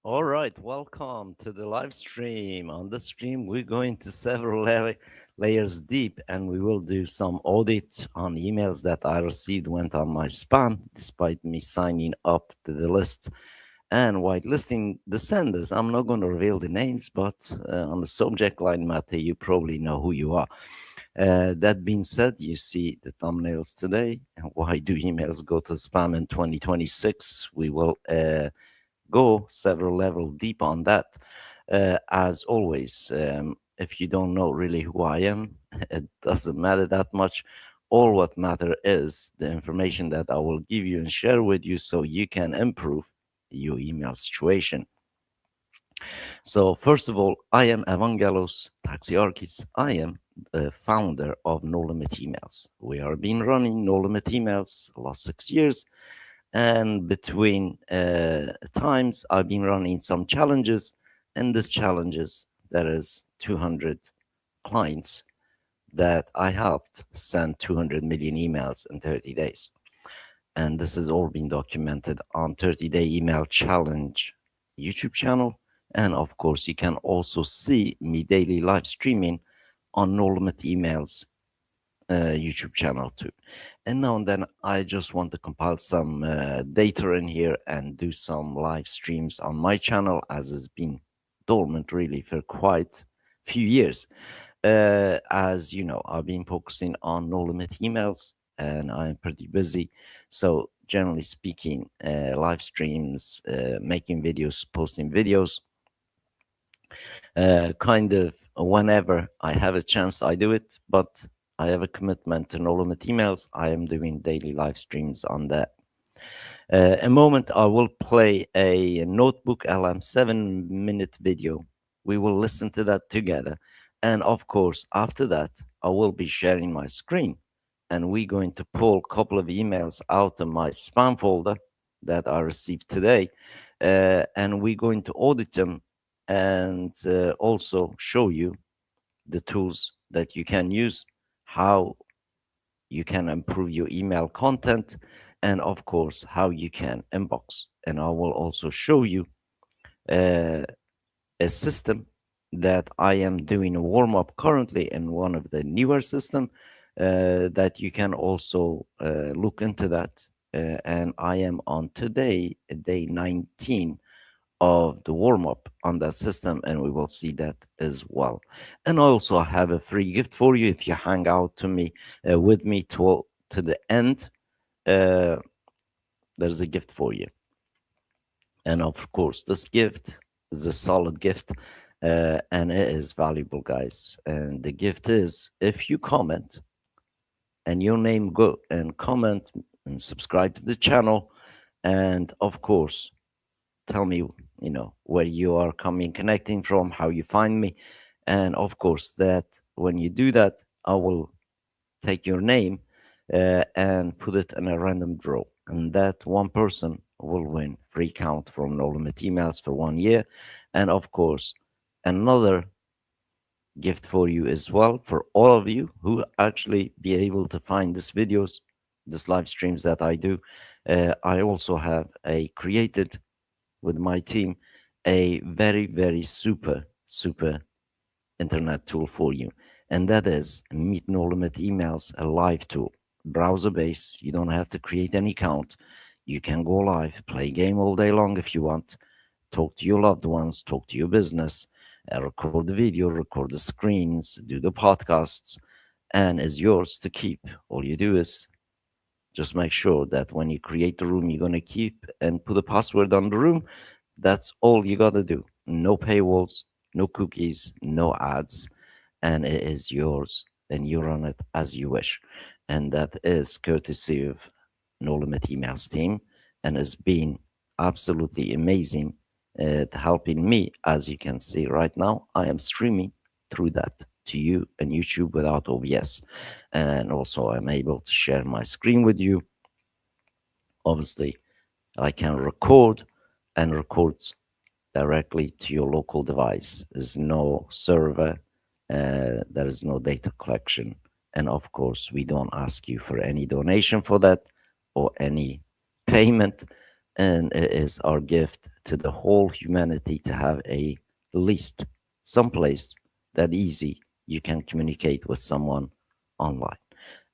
All right, welcome to the live stream. On the stream, we're going to several layers deep, and we will do some audit on emails that I received went on my spam, despite me signing up to the list and whitelisting the senders. I'm not going to reveal the names, but on the subject line matter, you probably know who you are. That being said, you see the thumbnails today. And why do emails go to spam in 2026? We will go several level deep on that. As always, if you don't know really who I am, it doesn't matter that much. All what matter is the information that I will give you and share with you so you can improve your email situation. So first of all, I am Evangelos Taxiarchis. I am the founder of No Limit Emails. We are been running No Limit Emails the last 6 years, and between times I've been running some challenges, and these challenges there is 200 clients that I helped send 200 million emails in 30 days. And this has all been documented on 30-day email challenge YouTube channel. And of course, you can also see me daily live streaming on No Limit Emails YouTube channel too. And now and then I just want to compile some data in here and do some live streams on my channel, as has been dormant really for quite few years. As you know, I've been focusing on No Limit Emails and I'm pretty busy. So generally speaking, live streams, making videos, posting videos, kind of whenever I have a chance, I do it. But I have a commitment to No Limit Emails. I am doing daily live streams on that. A moment I will play a notebook LM 7-minute video. We will listen to that together. And of course, after that, I will be sharing my screen. And we're going to pull a couple of emails out of my spam folder that I received today. And we're going to audit them and also show you the tools that you can use, how you can improve your email content, and of course, how you can inbox. And I will also show you a system that I am doing a warm-up currently in one of the newer system that you can also look into that. And I am on today, day 19 of the warm-up on that system, and we will see that as well. And also I have a free gift for you if you hang out to me with me to the end. There's a gift for you, and of course this gift is a solid gift, and it is valuable, guys. And the gift is, if you comment and your name go and comment and subscribe to the channel, and of course tell me, you know, where you are coming, connecting from, how you find me. And of course, that when you do that, I will take your name and put it in a random draw. And that one person will win free count from No Limit Emails for 1 year. And of course, another gift for you as well, for all of you who actually be able to find these videos, these live streams that I do. I also have a created with my team a very super internet tool for you, and that is Meet No Limit Emails, a live tool, browser based. You don't have to create any account. You can go live, play game all day long if you want, talk to your loved ones, talk to your business, record the video, record the screens, do the podcasts, and is yours to keep. All you do is just make sure that when you create the room you're going to keep and put a password on the room. That's all you got to do. No paywalls, no cookies, no ads, and it is yours. And you run it as you wish. And that is courtesy of No Limit Emails team, and has been absolutely amazing at helping me. As you can see right now, I am streaming through that to you and YouTube without OBS. And also I'm able to share my screen with you. Obviously, I can record and records directly to your local device. There's no server, there is no data collection, and of course we don't ask you for any donation for that or any payment. and it is our gift to the whole humanity to have a least someplace that easy you can communicate with someone online.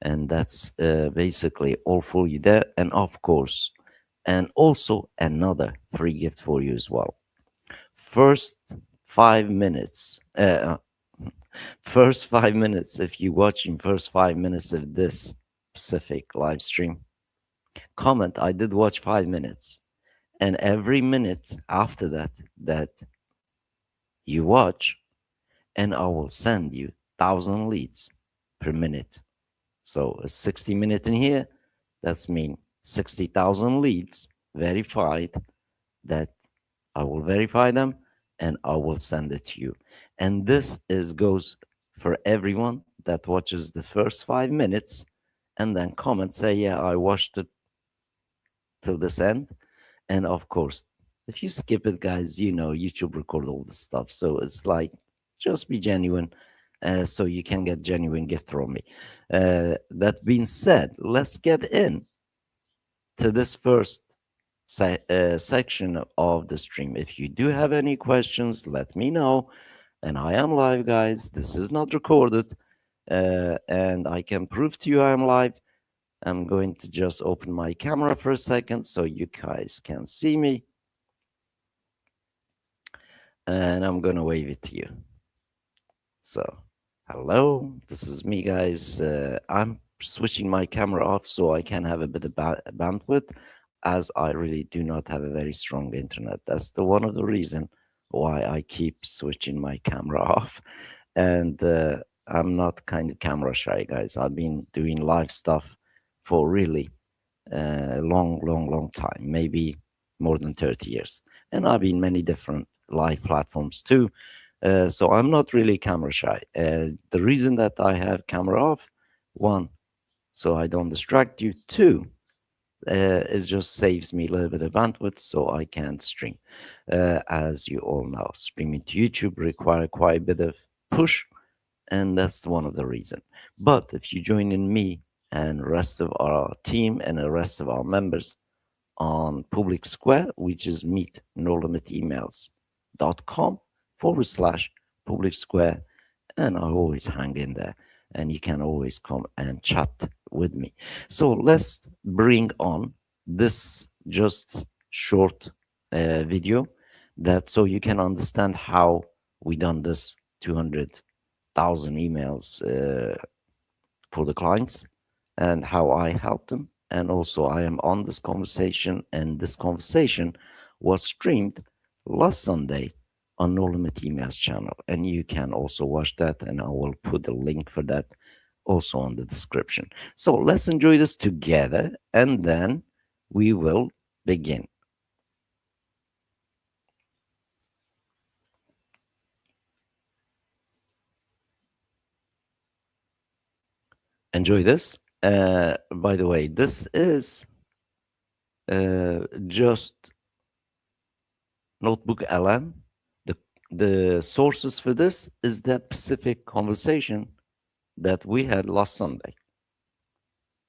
And that's basically all for you there. And of course, and also another free gift for you as well. First 5 minutes, first 5 minutes, if you're watching first 5 minutes of this specific live stream, comment, I did watch 5 minutes. And every minute after that you watch, and I will send you 1,000 leads per minute. So a 60 minute in here, that's mean 60,000 leads verified, that I will verify them and I will send it to you. And this is goes for everyone that watches the first 5 minutes and then comment, say, yeah, I watched it till this end. And of course, if you skip it, guys, you know YouTube record all the stuff. So it's like, just be genuine, so you can get genuine gift from me. That being said, let's get in to this first section of the stream. If you do have any questions, let me know. And I am live, guys. This is not recorded. And I can prove to you I am live. I'm going to just open my camera for a second so you guys can see me. And I'm going to wave it to you. So, hello, this is me, guys. I'm switching my camera off so I can have a bit of bandwidth, as I really do not have a very strong internet. That's the one of the reason why I keep switching my camera off. And I'm not kind of camera shy, guys. I've been doing live stuff for really a long time, maybe more than 30 years. And I've been many different live platforms too. So I'm not really camera shy. The reason that I have camera off, one, so I don't distract you. Two, it just saves me a little bit of bandwidth so I can stream. As you all know, streaming to YouTube require quite a bit of push, and that's one of the reason. But if you join in me and the rest of our team and the rest of our members on Public Square, which is meetnolomitemails.com/Public Square, and I always hang in there, and you can always come and chat with me. So let's bring on this just short video, that so you can understand how we done this 200,000 emails for the clients and how I helped them. And also I am on this conversation, and this conversation was streamed last Sunday on No Limit Emails channel, and you can also watch that, and I will put a link for that also on the description. So let's enjoy this together, and then we will begin. Enjoy this. By the way, this is just Notebook LM. The sources for this is that specific conversation that we had last Sunday.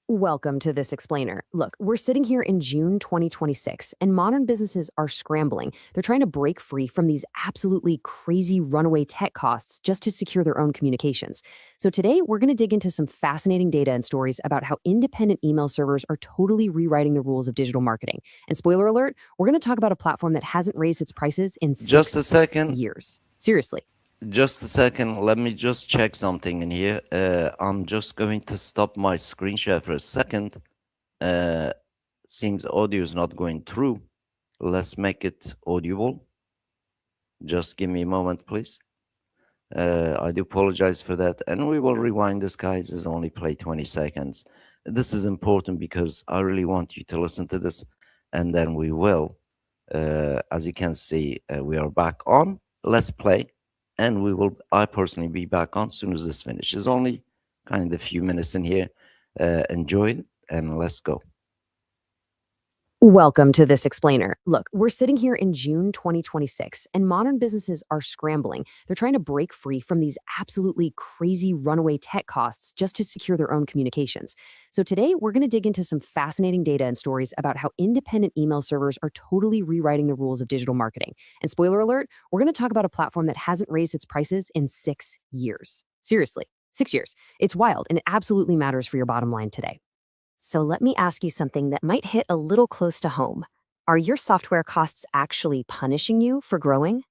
Welcome to This Explainer. Look, we're sitting here in June 2026, and modern businesses are scrambling. They're trying to break free from these absolutely crazy runaway tech costs just to secure their own communications. So today, we're going to dig into some fascinating data and stories about how independent email servers are totally rewriting the rules of digital marketing. And spoiler alert, we're going to talk about a platform that hasn't raised its prices in Just a second. years. Seriously. Just a second, let me just check something in here. I'm just going to stop my screen share for a second. Seems audio is not going through. Let's make it audible. Just give me a moment, please. I do apologize for that, and we will rewind this, guys. It's only play 20 seconds. This is important because I really want you to listen to this, and then we will. As you can see, we are back on. Let's play. And I personally be back on as soon as this finishes. Only kind of a few minutes in here. Enjoy it, and let's go. Welcome to This Explainer. Look, we're sitting here in June 2026, and modern businesses are scrambling. They're trying to break free from these absolutely crazy runaway tech costs just to secure their own communications. So today, we're going to dig into some fascinating data and stories about how independent email servers are totally rewriting the rules of digital marketing. And spoiler alert, we're going to talk about a platform that hasn't raised its prices in 6 years. Seriously, 6 years. It's wild, and it absolutely matters for your bottom line today. So let me ask you something that might hit a little close to home. Are your software costs actually punishing you for growing?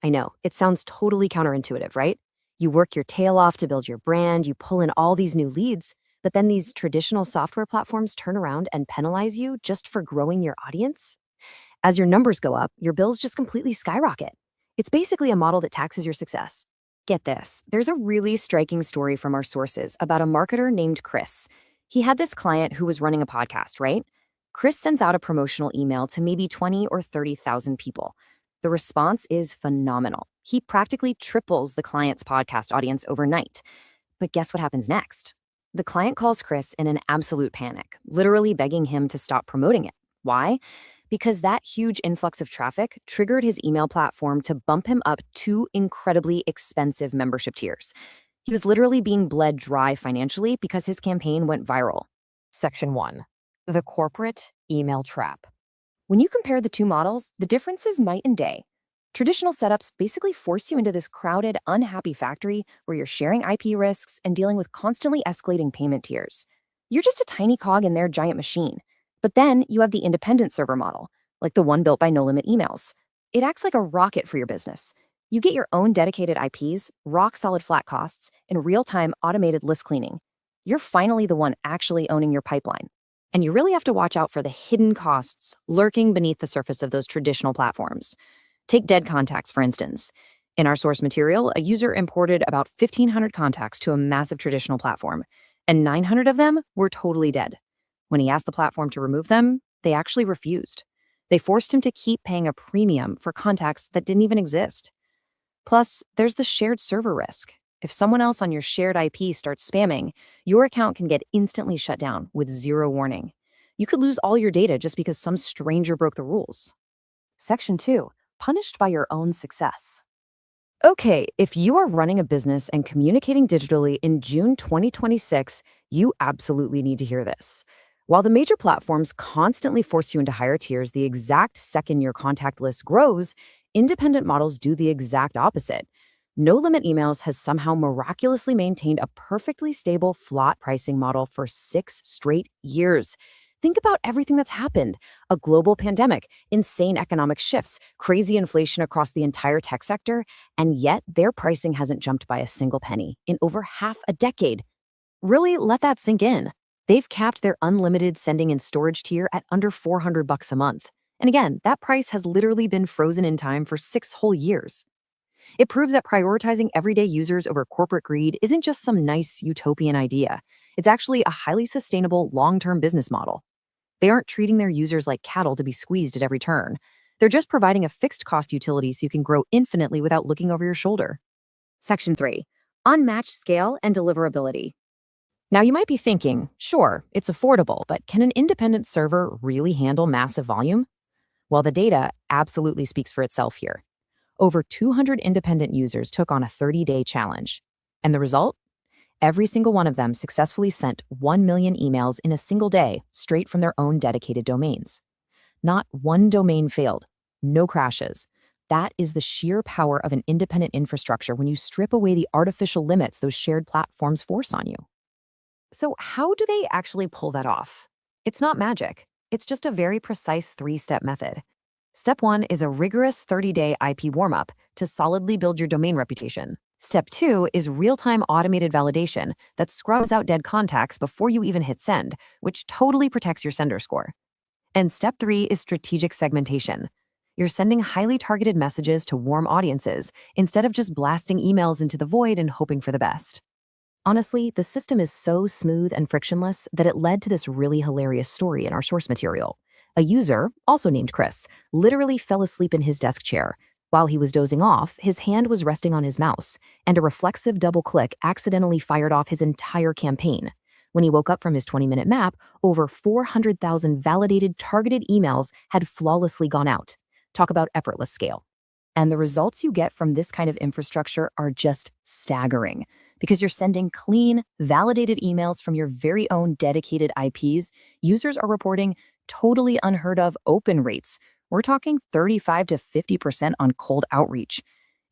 I know, it sounds totally counterintuitive, right? You work your tail off to build your brand, you pull in all these new leads, but then these traditional software platforms turn around and penalize you just for growing your audience? As your numbers go up, your bills just completely skyrocket. It's basically a model that taxes your success. Get this, there's a really striking story from our sources about a marketer named Chris. He had this client who was running a podcast, right? Chris sends out a promotional email to maybe 20 or 30,000 people. The response is phenomenal. He practically triples the client's podcast audience overnight. But guess what happens next? The client calls Chris in an absolute panic, literally begging him to stop promoting it. Why? Because that huge influx of traffic triggered his email platform to bump him up 2 incredibly expensive membership tiers. He was literally being bled dry financially because his campaign went viral. Section 1. The corporate email trap. When you compare the two models, the difference is night and day. Traditional setups basically force you into this crowded, unhappy factory where you're sharing IP risks and dealing with constantly escalating payment tiers. You're just a tiny cog in their giant machine. But then you have the independent server model, like the one built by No Limit Emails. It acts like a rocket for your business. You get your own dedicated IPs, rock-solid flat costs, and real-time automated list cleaning. You're finally the one actually owning your pipeline. And you really have to watch out for the hidden costs lurking beneath the surface of those traditional platforms. Take dead contacts, for instance. In our source material, a user imported about 1,500 contacts to a massive traditional platform, and 900 of them were totally dead. When he asked the platform to remove them, they actually refused. They forced him to keep paying a premium for contacts that didn't even exist. Plus, there's the shared server risk. If someone else on your shared IP starts spamming, your account can get instantly shut down with zero warning. You could lose all your data just because some stranger broke the rules. Section 2. Punished by your own success. Okay, if you are running a business and communicating digitally in June 2026, you absolutely need to hear this. While the major platforms constantly force you into higher tiers the exact second your contact list grows, independent models do the exact opposite. No Limit Emails has somehow miraculously maintained a perfectly stable flat pricing model for 6 straight years. Think about everything that's happened: a global pandemic, insane economic shifts, crazy inflation across the entire tech sector, and yet their pricing hasn't jumped by a single penny in over half a decade. Really let that sink in. They've capped their unlimited sending and storage tier at under $400 a month. And again, that price has literally been frozen in time for 6 whole years. It proves that prioritizing everyday users over corporate greed isn't just some nice utopian idea. It's actually a highly sustainable long-term business model. They aren't treating their users like cattle to be squeezed at every turn. They're just providing a fixed cost utility so you can grow infinitely without looking over your shoulder. Section 3. Unmatched scale and deliverability. Now you might be thinking, sure, it's affordable, but can an independent server really handle massive volume? Well, the data absolutely speaks for itself here. Over 200 independent users took on a 30-day challenge. And the result? Every single one of them successfully sent 1 million emails in a single day straight from their own dedicated domains. Not one domain failed, no crashes. That is the sheer power of an independent infrastructure when you strip away the artificial limits those shared platforms force on you. So how do they actually pull that off? It's not magic. It's just a very precise 3-step method. Step 1 is a rigorous 30-day IP warm-up to solidly build your domain reputation. Step 2 is real-time automated validation that scrubs out dead contacts before you even hit send, which totally protects your sender score. And step 3 is strategic segmentation. You're sending highly targeted messages to warm audiences instead of just blasting emails into the void and hoping for the best. Honestly, the system is so smooth and frictionless that it led to this really hilarious story in our source material. A user, also named Chris, literally fell asleep in his desk chair. While he was dozing off, his hand was resting on his mouse, and a reflexive double click accidentally fired off his entire campaign. When he woke up from his 20-minute nap, over 400,000 validated targeted emails had flawlessly gone out. Talk about effortless scale. And the results you get from this kind of infrastructure are just staggering. Because you're sending clean, validated emails from your very own dedicated IPs, users are reporting totally unheard of open rates. We're talking 35 to 50% on cold outreach.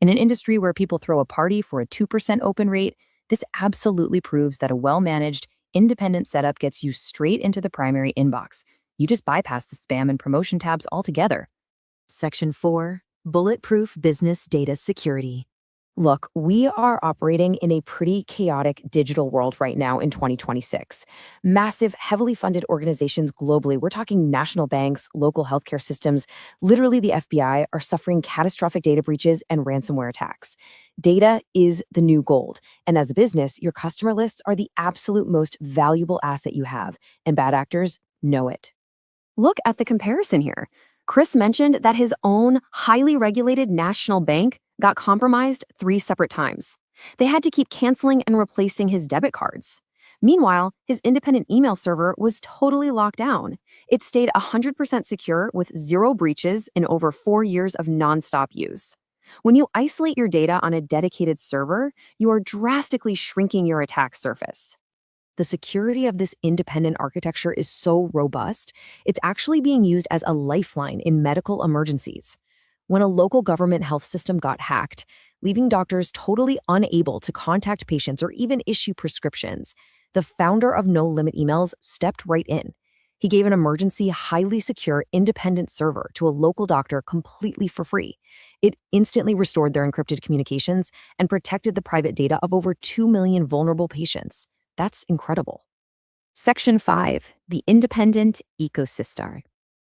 In an industry where people throw a party for a 2% open rate, this absolutely proves that a well-managed, independent setup gets you straight into the primary inbox. You just bypass the spam and promotion tabs altogether. Section 4. Bulletproof Business Data Security. Look, we are operating in a pretty chaotic digital world right now in 2026. Massive, heavily funded organizations globally, we're talking national banks, local healthcare systems, literally the FBI, are suffering catastrophic data breaches and ransomware attacks. Data is the new gold. And as a business, your customer lists are the absolute most valuable asset you have, and bad actors know it. Look at the comparison here. Chris mentioned that his own highly regulated national bank got compromised 3 separate times. They had to keep canceling and replacing his debit cards. Meanwhile, his independent email server was totally locked down. It stayed 100% secure with 0 breaches in over 4 years of nonstop use. When you isolate your data on a dedicated server, you are drastically shrinking your attack surface. The security of this independent architecture is so robust, it's actually being used as a lifeline in medical emergencies. When a local government health system got hacked, leaving doctors totally unable to contact patients or even issue prescriptions, the founder of No Limit Emails stepped right in. He gave an emergency, highly secure, independent server to a local doctor completely for free. It instantly restored their encrypted communications and protected the private data of over 2 million vulnerable patients. That's incredible. Section 5. The Independent Ecosystem.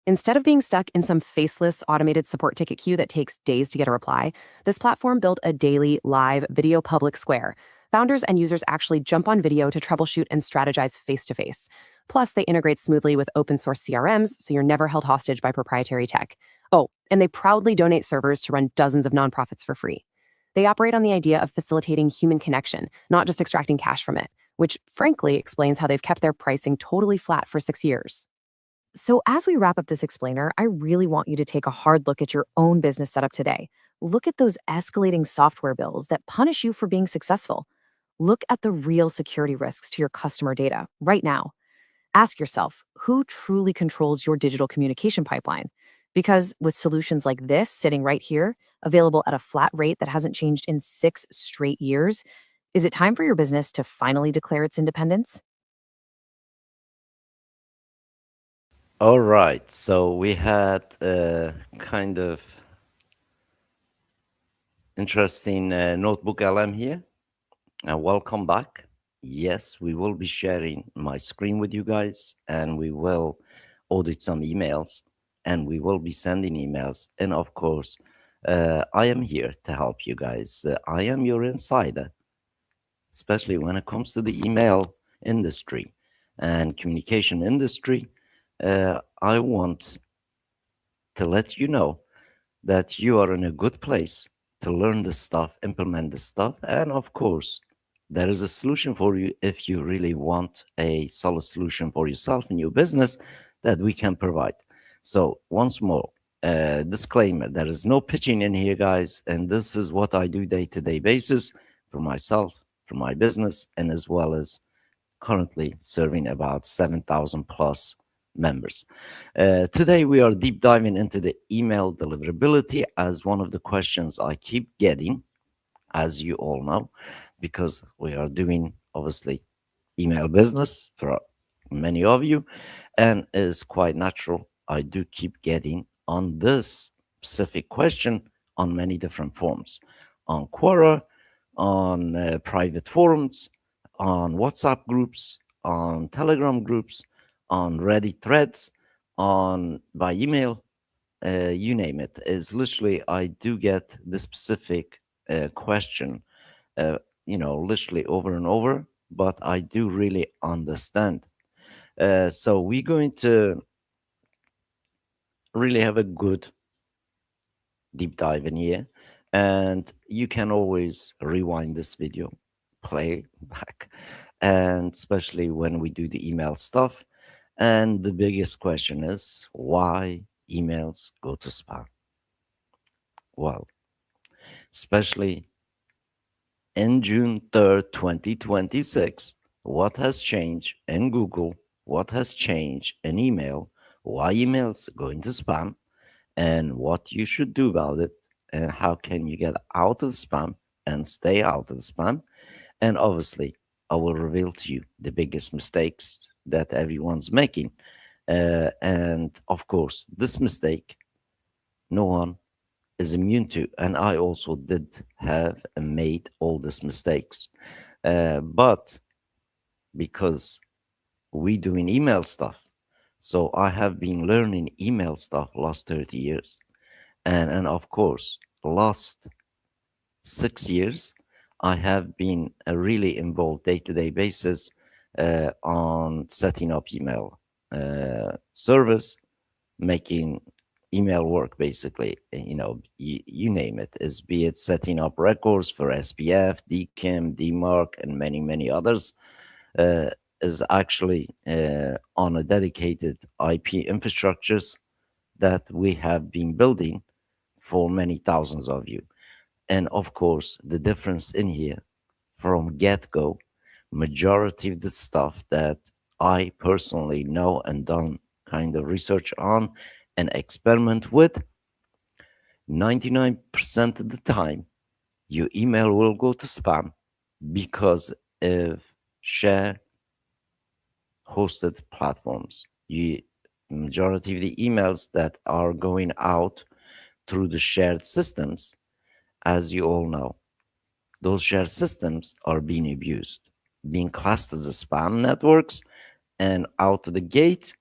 Instead of being stuck in some faceless automated support ticket queue that takes days to get a reply, this platform built a daily, live, video public square. Founders and users actually jump on video to troubleshoot and strategize face-to-face. Plus, they integrate smoothly with open-source CRMs, so you're never held hostage by proprietary tech. Oh, and they proudly donate servers to run dozens of nonprofits for free. They operate on the idea of facilitating human connection, not just extracting cash from it, which frankly explains how they've kept their pricing totally flat for 6 years. So as we wrap up this explainer, I really want you to take a hard look at your own business setup today. Look at those escalating software bills that punish you for being successful. Look at the real security risks to your customer data right now. Ask yourself, who truly controls your digital communication pipeline? Because with solutions like this sitting right here, available at a flat rate that hasn't changed in 6 straight years, is it time for your business to finally declare its independence? All right, so we had a kind of interesting notebook LM here. Welcome back. Yes, we will be sharing my screen with you guys, and we will audit some emails, and we will be sending emails. And of course, I am here to help you guys. I am your insider, especially when it comes to the email industry and communication industry. I want to let you know that you are in a good place to learn this stuff, implement this stuff, and of course, there is a solution for you if you really want a solid solution for yourself and your business that we can provide. So once more, disclaimer, there is no pitching in here, guys, and this is what I do day-to-day basis for myself, for my business, and as well as currently serving about 7,000 plus members. Today, we are deep diving into the email deliverability as one of the questions I keep getting, as you all know, because we are doing obviously email business for many of you, and it's quite natural. I do keep getting on this specific question on many different forms, on Quora, on private forums, on WhatsApp groups, on Telegram groups, on Reddit threads, on by email, you name it. Is literally I do get the specific question, literally over and over, but I do really understand. So we're going to really have a good deep dive in here, and you can always rewind this video, play back, and especially when we do the email stuff. And the biggest question is why emails go to spam? Well, especially in June 3rd, 2026, what has changed in Google? What has changed in email? Why emails go into spam? And what you should do about it? And how can you get out of the spam and stay out of the spam? And obviously, I will reveal to you the biggest mistakes that everyone's making. And of course, this mistake, no one is immune to. And I also did have and made all these mistakes. But because we doing email stuff, so I have been learning email stuff last 30 years. And of course, last 6 years, I have been really involved day-to-day basis on setting up email service, making email work basically. You name it, is be it setting up records for SPF, DKIM, DMARC, and many others. Uh, is actually on a dedicated IP infrastructures that we have been building for many thousands of you. And of course, the difference in here from get-go, majority of the stuff that I personally know and done kind of research on and experiment with, 99% of the time, your email will go to spam because of share hosted platforms. Majority of the emails that are going out through the shared systems, as you all know, those shared systems are being abused, being classed as a spam networks, and out of the gate,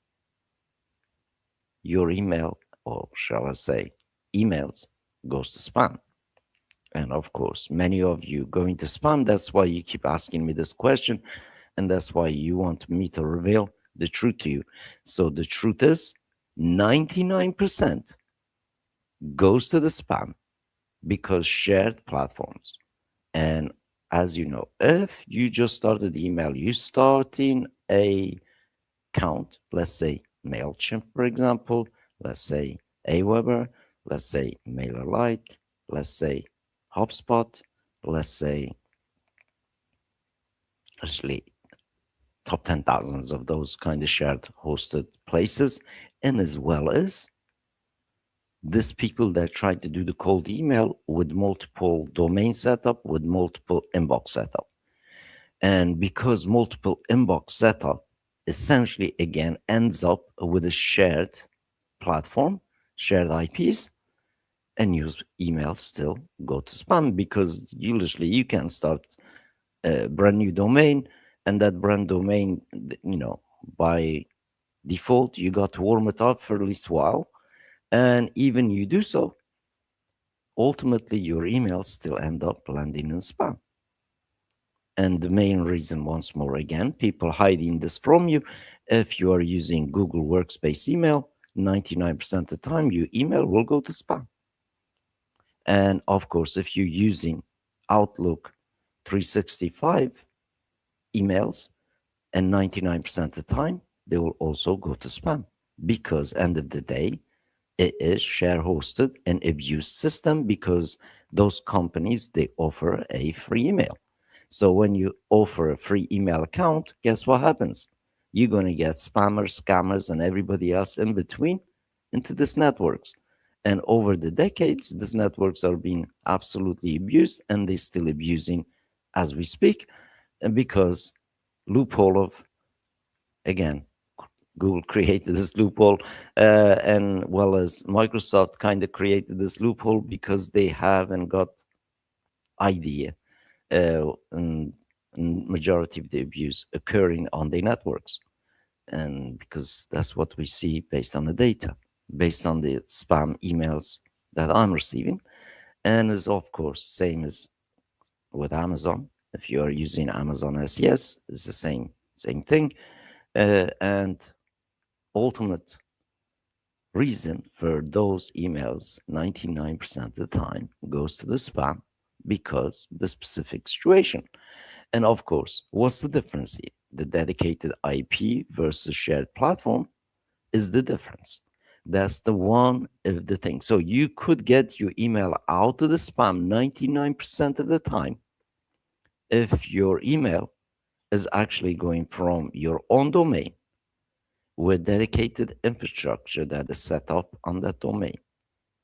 your email, or shall I say, emails, goes to spam. And of course, many of you going to spam. That's why you keep asking me this question, and that's why you want me to reveal the truth to you. So the truth is, 99% goes to the spam because shared platforms. And as you know, if you just started email, you starting a account, let's say MailChimp, for example, let's say Aweber, let's say MailerLite, let's say HubSpot, let's say actually top 10 thousands of those kind of shared hosted places, and as well as these people that try to do the cold email with multiple domain setup, with multiple inbox setup. And because multiple inbox setup essentially again ends up with a shared platform, shared IPs, and your emails still go to spam because usually you can start a brand new domain, and that brand domain, by default, you got to warm it up for at least a while. And even you do so, ultimately your emails still end up landing in spam. And the main reason, once more again, people hiding this from you, if you are using Google Workspace email, 99% of the time your email will go to spam. And of course, if you're using Outlook 365 emails, and 99% of the time, they will also go to spam because end of the day, it is share hosted and abused system because those companies, they offer a free email. So when you offer a free email account, guess what happens? You're going to get spammers, scammers, and everybody else in between into these networks. And over the decades, these networks are being absolutely abused, and they're still abusing as we speak, and because loophole of, again, Google created this loophole, and well as Microsoft kind of created this loophole because they haven't got idea and majority of the abuse occurring on the networks. And because that's what we see based on the data, based on the spam emails that I'm receiving. And is of course same as with Amazon. If you are using Amazon SES, it's the same thing. And ultimate reason for those emails 99% of the time goes to the spam because the specific situation. And of course, what's the difference here? The dedicated IP versus shared platform is the difference. That's the one of the thing. So you could get your email out of the spam 99% of the time if your email is actually going from your own domain with dedicated infrastructure that is set up on that domain.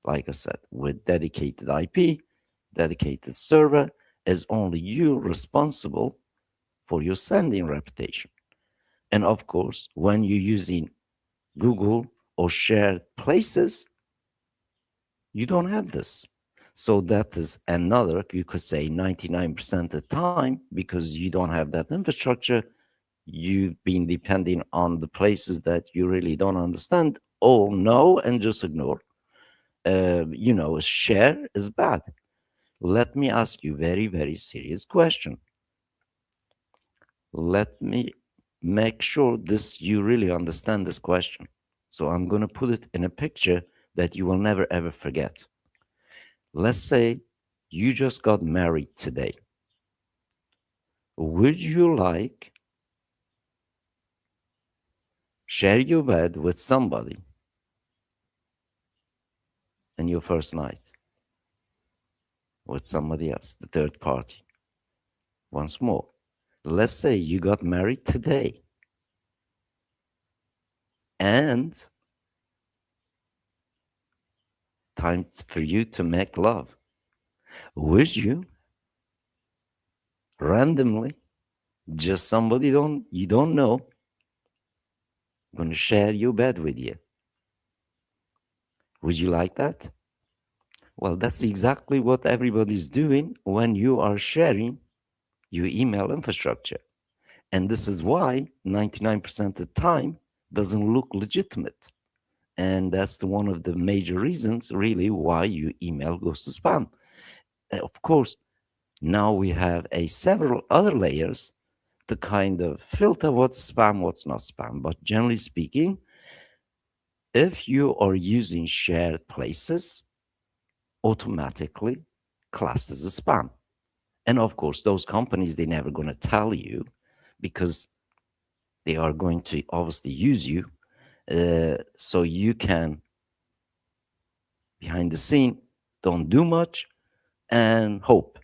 Like I said, with dedicated IP, dedicated server, is only you responsible for your sending reputation. And of course, when you're using Google or shared places, you don't have this. So that is another, you could say 99% of the time, because you don't have that infrastructure, you've been depending on the places that you really don't understand or know and just ignore. Share is bad. Let me ask you very, very serious question. Let me make sure this you really understand this question. So I'm going to put it in a picture that you will never ever forget. Let's say you just got married today. Would you like share your bed with somebody in your first night with somebody else, the third party? Once more, let's say you got married today and time for you to make love. Would you randomly, just somebody you don't know, going to share your bed with you? Would you like that? Well, that's exactly what everybody's doing when you are sharing your email infrastructure. And this is why 99% of the time doesn't look legitimate. And that's one of the major reasons, really, why your email goes to spam. Of course, now we have several other layers to kind of filter what's spam, what's not spam. But generally speaking, if you are using shared places, automatically classed as a spam. And of course, those companies, they're never going to tell you because they are going to obviously use you. So you can, behind the scene, don't do much and hope,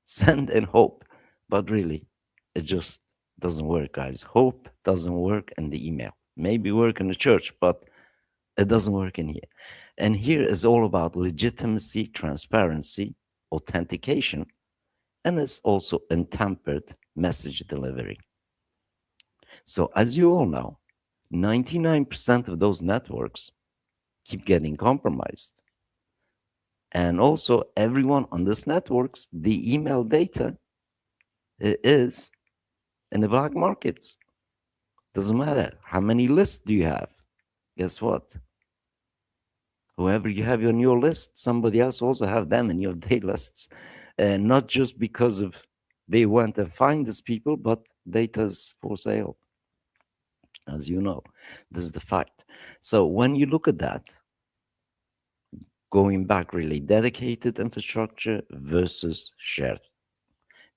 send and hope. But really, it just doesn't work, guys. Hope doesn't work in the email. Maybe work in the church, but it doesn't work in here. And here is all about legitimacy, transparency, authentication, and it's also untampered message delivery. So as you all know, 99% of those networks keep getting compromised. And also everyone on these networks, the email data is in the black markets. Doesn't matter how many lists do you have. Guess what? Whoever you have on your list, somebody else also have them in your day lists. And not just because of they went and find these people, but data's for sale. As you know, this is the fact. So when you look at that, going back really dedicated infrastructure versus shared.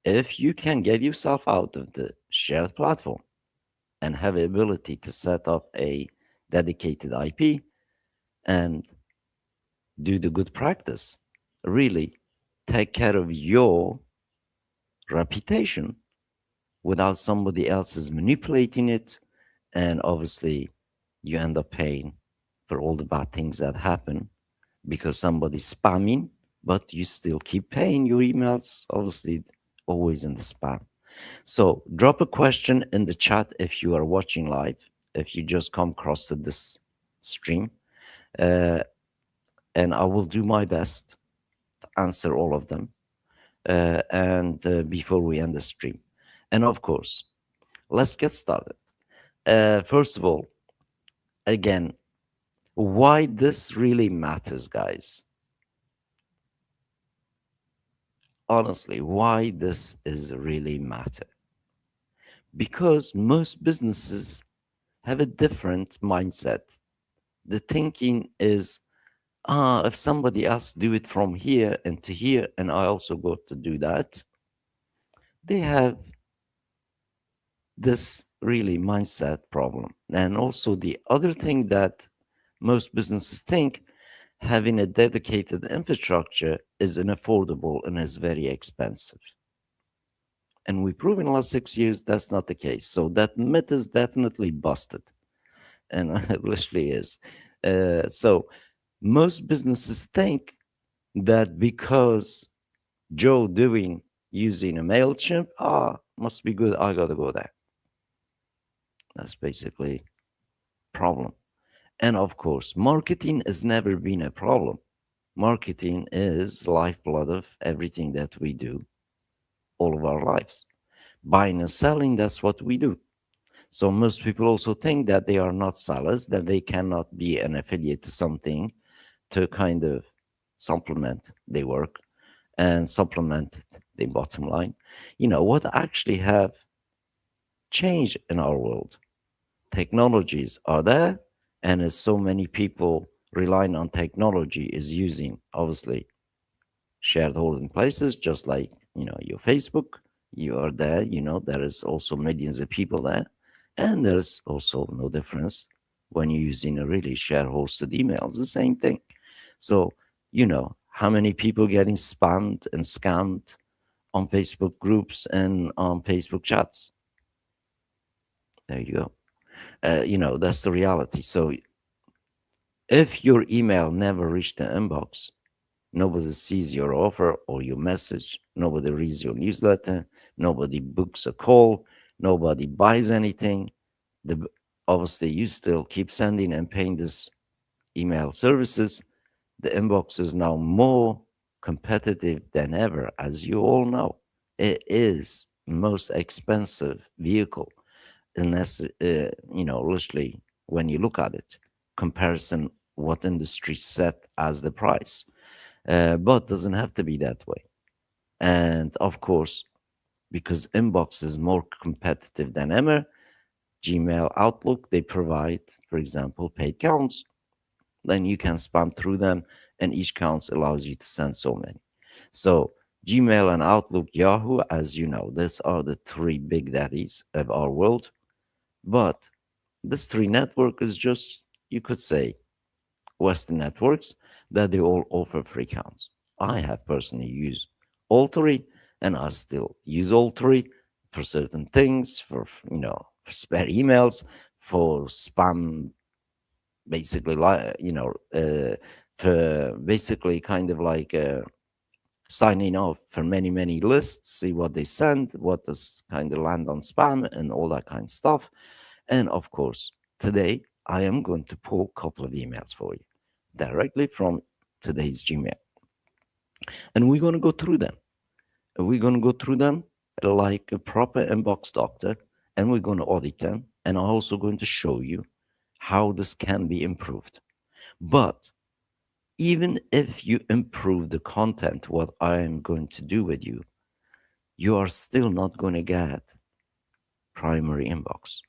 If you can get yourself out of the shared platform and have the ability to set up a dedicated IP and do the good practice, really take care of your reputation without somebody else's manipulating it, and obviously you end up paying for all the bad things that happen because somebody's spamming, but you still keep paying your emails, obviously always in the spam. So drop a question in the chat if you are watching live, if you just come across to this stream, and I will do my best to answer all of them and before we end the stream. And of course, let's get started. First of all, again, why this really matters, guys. Honestly, why this is really matter. Because most businesses have a different mindset. The thinking is, if somebody else do it from here and to here, and I also got to do that, they have this really mindset problem. And also the other thing that most businesses think, having a dedicated infrastructure is unaffordable and is very expensive. And we prove in the last 6 years that's not the case. So that myth is definitely busted. And it literally is. So most businesses think that because Joe doing using a MailChimp, must be good. I gotta go there. That's basically problem. And of course, marketing has never been a problem. Marketing is lifeblood of everything that we do all of our lives. Buying and selling, that's what we do. So most people also think that they are not sellers, that they cannot be an affiliate to something to kind of supplement their work and supplement the bottom line. What actually have changed in our world? Technologies are there, and as so many people relying on technology is using, obviously, shared holding places, just like, your Facebook, you are there, there is also millions of people there. And there's also no difference when you're using a really share hosted emails, the same thing. So, how many people getting spammed and scammed on Facebook groups and on Facebook chats? There you go. That's the reality. So if your email never reached the inbox, nobody sees your offer or your message, nobody reads your newsletter, nobody books a call, nobody buys anything. The, Obviously, you still keep sending and paying this email services. The inbox is now more competitive than ever, as you all know. It is most expensive vehicle, unless literally when you look at it, comparison what industry set as the price, but doesn't have to be that way. And of course, because inbox is more competitive than ever, Gmail, Outlook, they provide, for example, paid counts. Then you can spam through them, and each counts allows you to send so many. So Gmail and Outlook, Yahoo, as you know, these are the three big daddies of our world. But this three network is just, you could say, Western networks that they all offer free counts. I have personally used all three, and I still use all three for certain things, for spare emails, for spam, basically, for basically kind of like signing up for many lists, see what they send, what does kind of land on spam, and all that kind of stuff. And of course, today I am going to pull a couple of emails for you directly from today's Gmail. And we're going to go through them. We're going to go through them like a proper inbox doctor, and we're going to audit them. And I'm also going to show you how this can be improved. But even if you improve the content, what I am going to do with you, you are still not going to get primary inbox.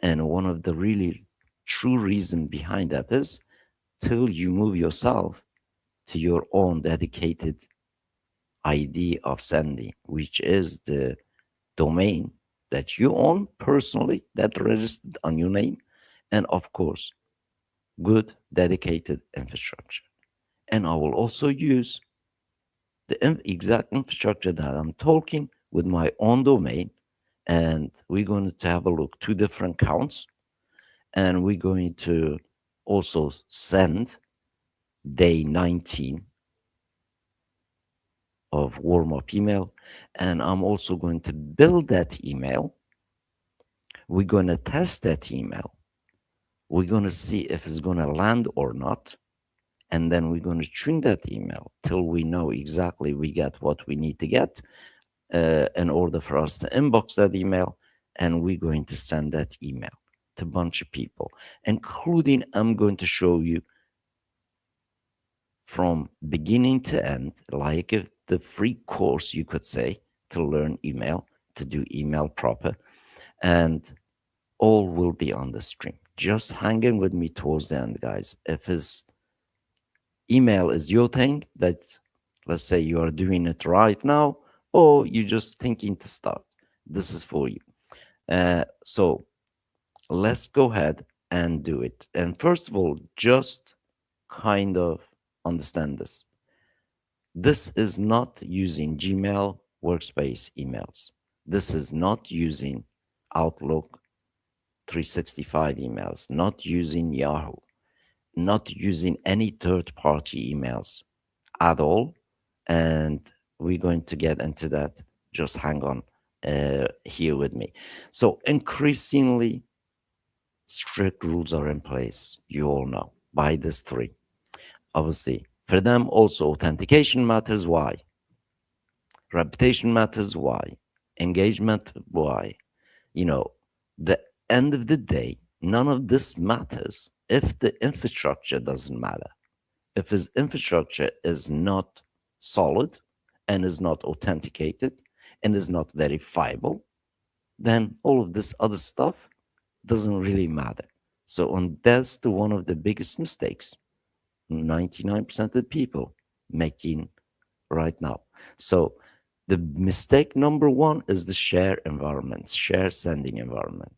And one of the really true reason behind that is till you move yourself to your own dedicated ID of sending, which is the domain that you own personally, that registered on your name, and of course, good dedicated infrastructure. And I will also use the exact infrastructure that I'm talking with my own domain. And we're going to have a look, two different counts. And we're going to also send day 19 of warm-up email. And I'm also going to build that email. We're going to test that email. We're going to see if it's going to land or not. And then we're going to tune that email till we know exactly we get what we need to get in order for us to inbox that email. And we're going to send that email to a bunch of people, including I'm going to show you from beginning to end, like the free course, you could say, to learn email, to do email proper. And all will be on the stream. Just hang in with me towards the end, guys. If his email is your thing, that let's say you are doing it right now, or you're just thinking to start, this is for you. So let's go ahead and do it. And first of all, just kind of understand this. This is not using Gmail workspace emails. This is not using Outlook 365 emails, not using Yahoo, not using any third party emails at all. And we're going to get into that. Just hang on here with me. So, increasingly strict rules are in place, you all know, by this three. Obviously, for them, also authentication matters. Why? Reputation matters. Why? Engagement. Why? You know, the end of the day, none of this matters if the infrastructure doesn't matter. If his infrastructure is not solid and is not authenticated and is not verifiable, then all of this other stuff doesn't really matter. So, and that's the one of the biggest mistakes 99% of the people making right now. So, the mistake number one is the share environment, share sending environment.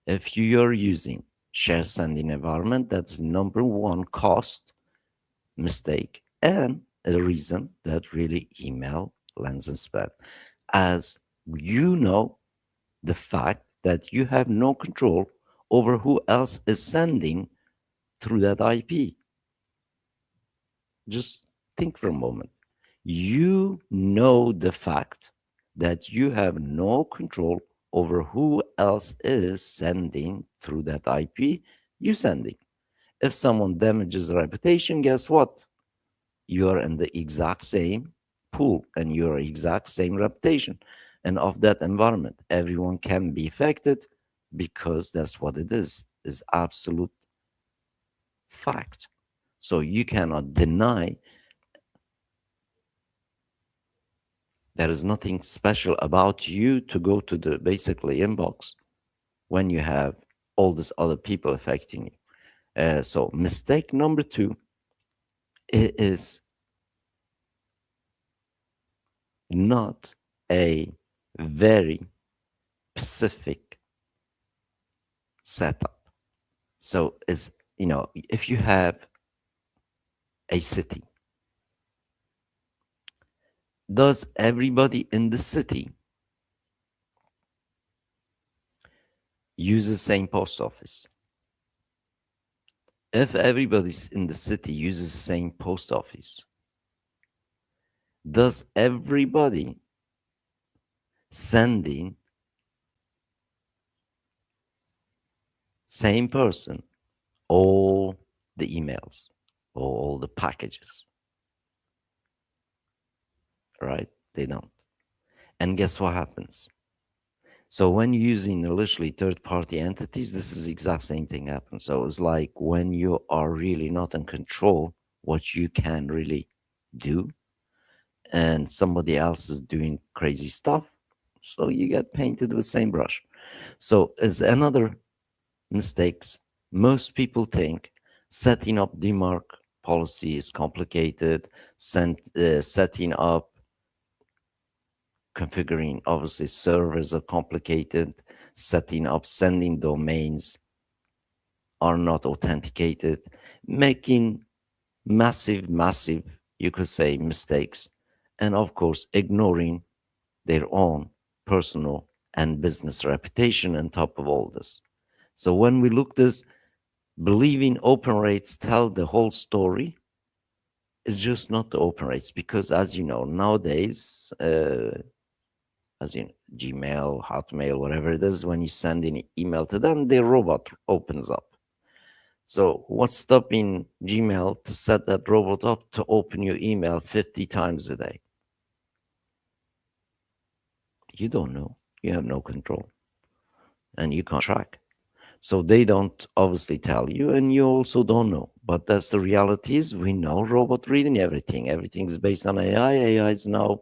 If you are using share sending environment, that's number one cost mistake and a reason that really email lands in spam. As you know, the fact that you have no control over who else is sending through that IP. Just think for a moment. You know the fact that you have no control over who else is sending through that IP you sending. If someone damages reputation, guess what? You're in the exact same pool and your exact same reputation and of that environment. Everyone can be affected because that's what it is absolute fact. So you cannot deny there is nothing special about you to go to the basically inbox when you have all these other people affecting you. So mistake number two is not a very specific setup. So is if you have a city, does everybody in the city use the same post office? If everybody in the city uses the same post office, does everybody sending same person all the emails or all the packages? Right? They don't. And guess what happens? So when you're using literally third-party entities, this is the exact same thing happens. So it's like when you are really not in control what you can really do, and somebody else is doing crazy stuff, so you get painted with the same brush. So as another mistakes, most people think setting up DMARC policy is complicated, setting up configuring obviously servers are complicated, setting up sending domains are not authenticated, making massive, you could say, mistakes, and of course ignoring their own personal and business reputation on top of all this. So when we look this, believing open rates tell the whole story is just not the open rates, because as you know nowadays, as in Gmail, Hotmail, whatever it is, when you send an email to them, their robot opens up. So what's stopping Gmail to set that robot up to open your email 50 times a day? You don't know. You have no control. And you can't track. So they don't obviously tell you, and you also don't know. But that's the reality is we know robot reading everything. Everything is based on AI. AI is now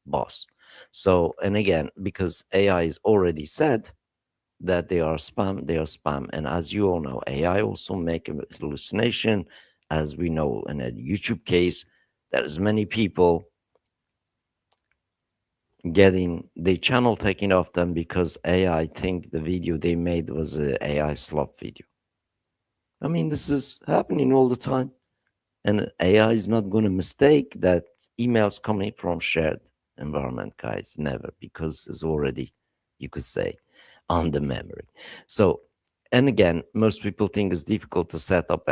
boss. So, and again, because AI is already said that they are spam. And as you all know, AI also make a hallucination. As we know in a YouTube case, there's many people, getting the channel taken off them because AI think the video they made was a AI slop video. I mean, this is happening all the time. And AI is not going to mistake that emails coming from shared environment, guys. Never, because it's already, you could say, on the memory. So, and again, most people think it's difficult to set up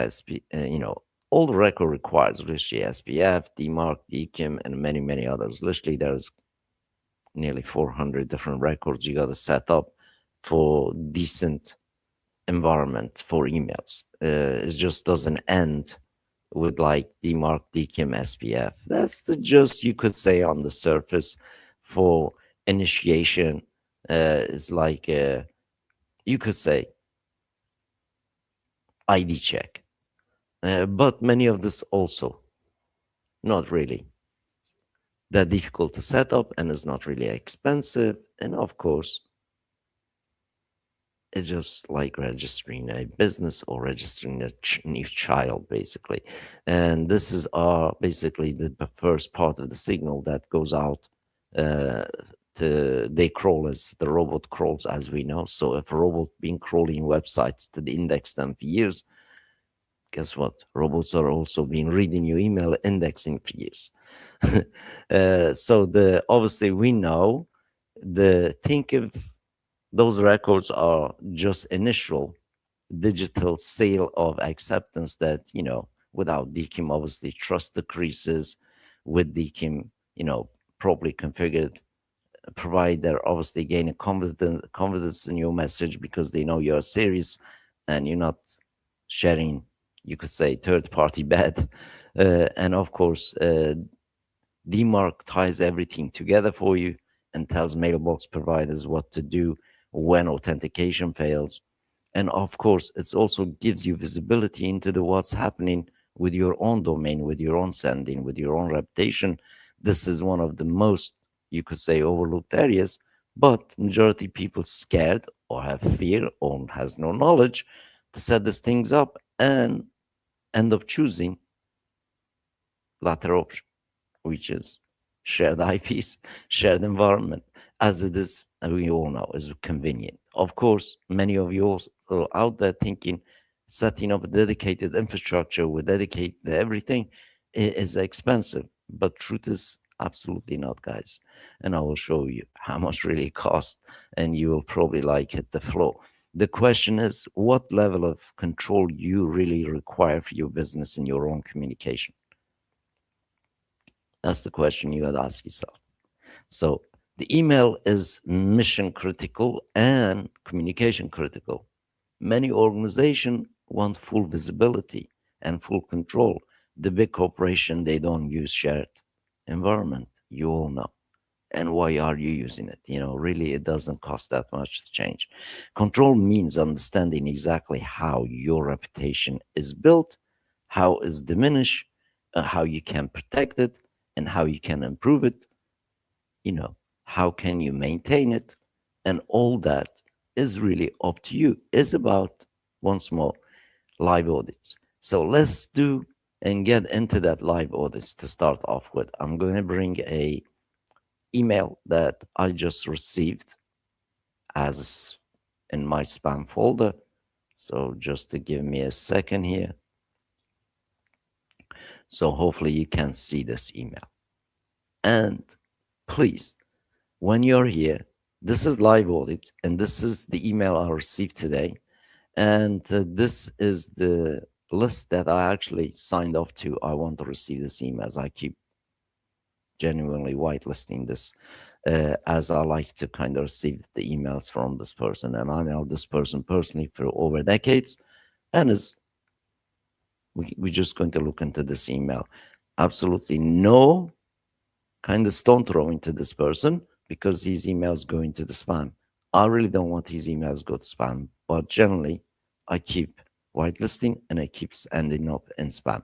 all the record requires literally SPF, DMARC, DKIM, and many, many others. Literally, there's nearly 400 different records you got to set up for decent environment for emails. It just doesn't end with like DMARC, DKIM, SPF. That's just, you could say, on the surface for initiation. Is like, you could say, ID check. But many of this also not really that difficult to set up and is not really expensive. And of course, it's just like registering a business or registering a new child, basically. And this is basically the first part of the signal that goes out they crawl as the robot crawls, as we know. So if a robot been crawling websites to index them for years, guess what? Robots are also been reading your email, indexing for years. So obviously we know think of those records are just initial digital seal of acceptance that, without DKIM, obviously trust decreases. With DKIM, properly configured, provider obviously gain a confidence in your message because they know you're serious and you're not sharing, you could say, third-party bad. And of course, DMARC ties everything together for you and tells mailbox providers what to do when authentication fails. And of course, it also gives you visibility into what's happening with your own domain, with your own sending, with your own reputation. This is one of the most, you could say, overlooked areas, but majority people scared or have fear or has no knowledge to set these things up and end up choosing latter option, which is shared IPs, shared environment, as it is, we all know, is convenient. Of course, many of you are out there thinking setting up a dedicated infrastructure with dedicated everything is expensive, but truth is absolutely not, guys. And I will show you how much really costs, and you will probably like hit the floor. The question is, what level of control you really require for your business and your own communication? That's the question you got to ask yourself. So the email is mission critical and communication critical. Many organizations want full visibility and full control. The big corporation, they don't use shared environment. You all know. And why are you using it? Really, it doesn't cost that much to change. Control means understanding exactly how your reputation is built, how it's diminished, how you can protect it, and how you can improve it. How can you maintain it? And all that is really up to you. It's about, once more, live audits. So let's do and get into that live audits to start off with. I'm going to bring a email that I just received as in my spam folder. So just to give me a second here. So hopefully you can see this email. And please, when you're here, this is live audit, and this is the email I received today. And this is the list that I actually signed up to. I want to receive this emails. I keep genuinely whitelisting this as I like to kind of receive the emails from this person. And I know this person personally for over decades. And we're just going to look into this email. Absolutely no kind of stone throw into this person because his emails go into the spam. I really don't want his emails go to spam, but generally I keep whitelisting and it keeps ending up in spam.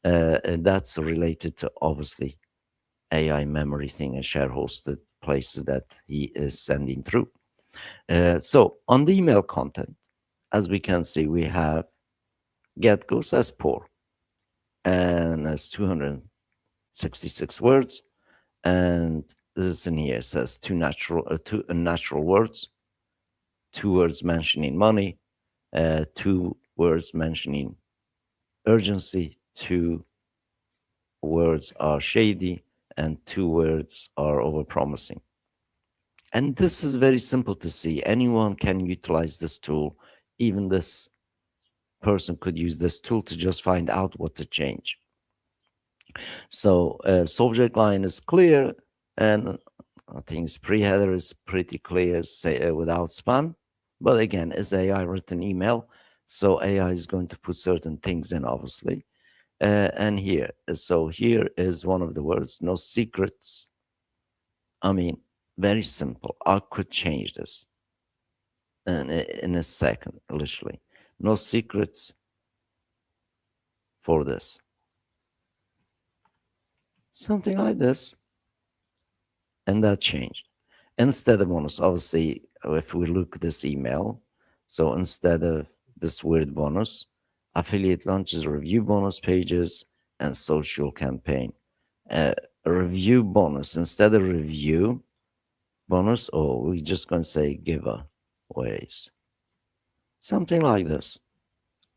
And that's related to obviously AI memory thing and share hosted places that he is sending through. So on the email content, as we can see, we have get goes as poor and as 266 words. And this in here. It says two unnatural words, 2 words mentioning money, 2 words mentioning urgency, 2 words are shady, and 2 words are overpromising. And this is very simple to see. Anyone can utilize this tool. Even this person could use this tool to just find out what to change. So subject line is clear, and I think pre-header is pretty clear, say without spam. But again, it's AI written email, so AI is going to put certain things in, obviously. And here is one of the words, no secrets. I mean, very simple. I could change this in a second, literally. No secrets for this. Something like this. And that changed. Instead of bonus, obviously, if we look at this email, so instead of this weird bonus, affiliate launches, review bonus pages, and social campaign. Review bonus, instead of review bonus, or we're just going to say giveaways. Something like this.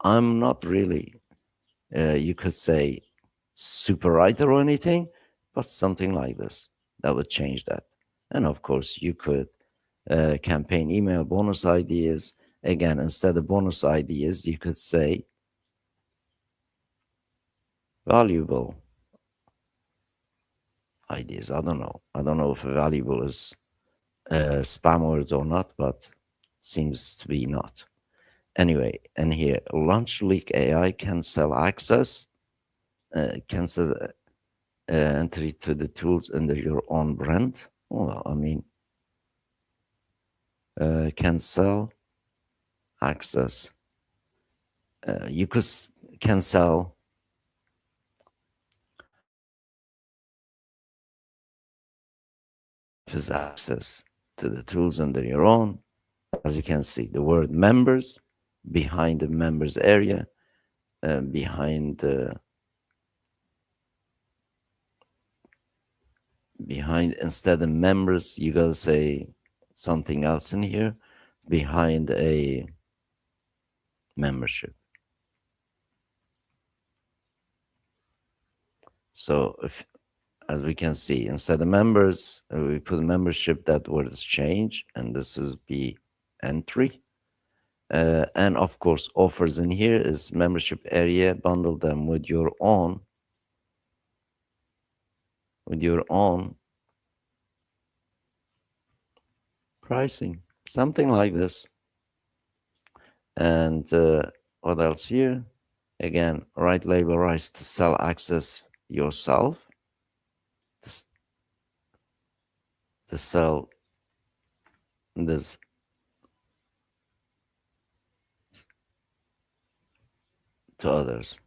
I'm not really, you could say, super writer or anything, but something like this. That would change that. And of course, you could campaign email bonus ideas. Again, instead of bonus ideas, you could say valuable ideas. I don't know. I don't know if valuable is spam words or not, but seems to be not. Anyway, and here, launch leak AI can sell access, cancel entry to the tools under your own brand. Well, I mean, can sell access. You can sell access to the tools under your own. As you can see, the word members behind the members area, behind instead of members, you gotta say something else in here behind a membership. So if, as we can see, instead of members, we put membership, that word is change, and this is be entry. And of course, offers in here is membership area, bundle them with your own pricing, something like this. And what else here? Again, right label rights to sell access yourself, to sell this to others.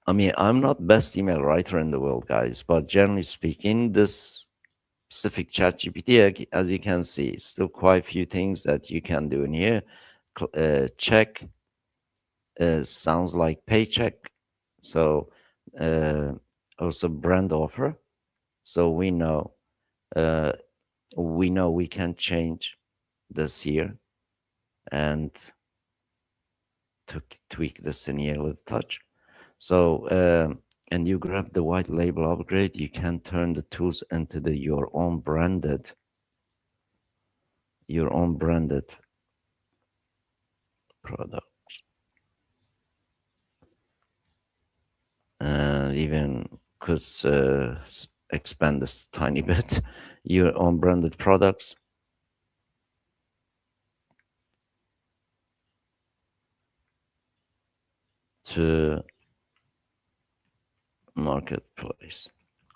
I mean, I'm not best email writer in the world, guys, but generally speaking, this specific ChatGPT, as you can see, still quite a few things that you can do in here. Check sounds like paycheck. So also brand offer. So we know we can change this here and to tweak this in here a little touch. So and you grab the white label upgrade, you can turn the tools into your own branded product. And even could expand this tiny bit, your own branded products. To marketplace,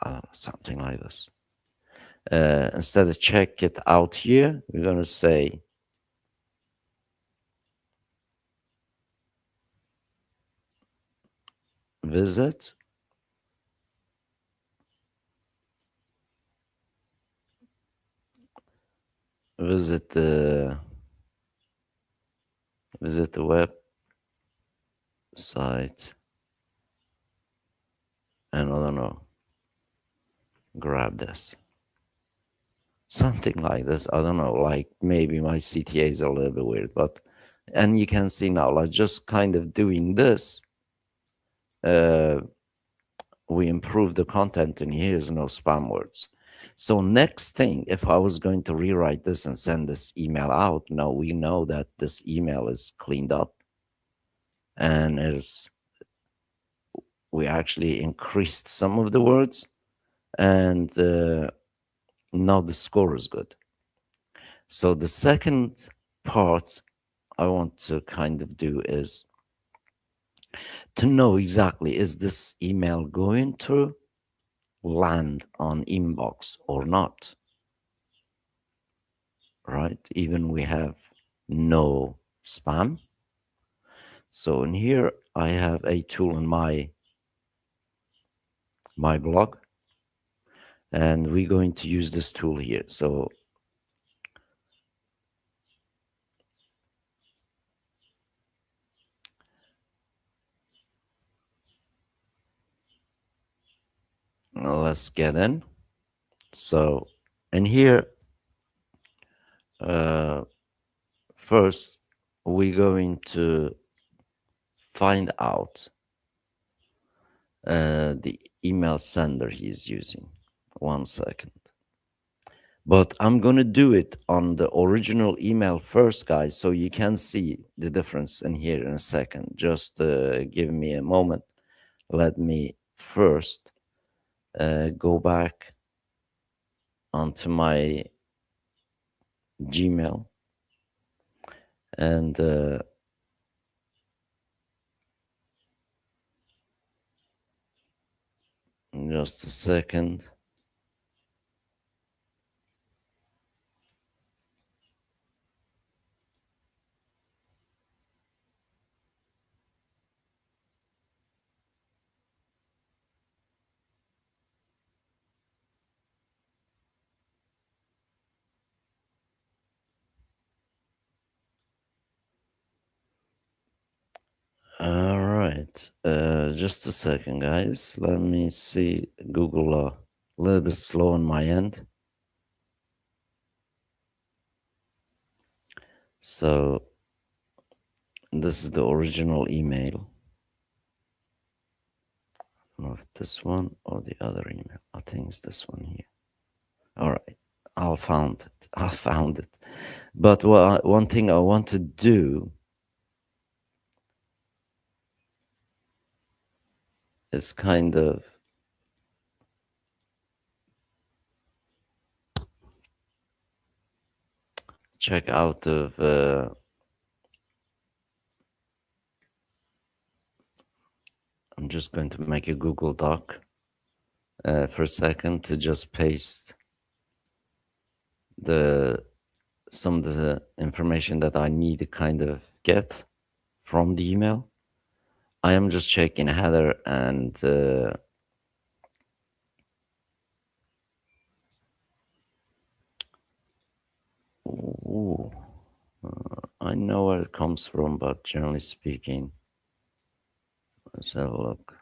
I don't know, something like this. Instead of check it out here, we're going to say visit the website and and I don't know, grab this. Something like this. I don't know, like maybe my CTA is a little bit weird, but, and you can see now, like just kind of doing this, we improve the content and here's no spam words. So next thing, if I was going to rewrite this and send this email out, now we know that this email is cleaned up and we actually increased some of the words, and now the score is good. So the second part I want to kind of do is to know exactly, is this email going to land on inbox or not? Right? Even we have no spam. So in here, I have a tool in my blog, and we're going to use this tool here. So let's get in. So in here, first we're going to find out the email sender he's using. 1 second. But I'm going to do it on the original email first, guys, so you can see the difference in here in a second. Just give me a moment. Let me first go back onto my Gmail and just a second. All right, just a second, guys. Let me see. Google a little bit slow on my end. So this is the original email. I don't know if this one or the other email. I think it's this one here. All right, I found it. I found it. But one thing I want to do is kind of check out of I'm just going to make a Google Doc for a second to just paste some of the information that I need to kind of get from the email. I am just checking a header and I know where it comes from, but generally speaking, let's have a look.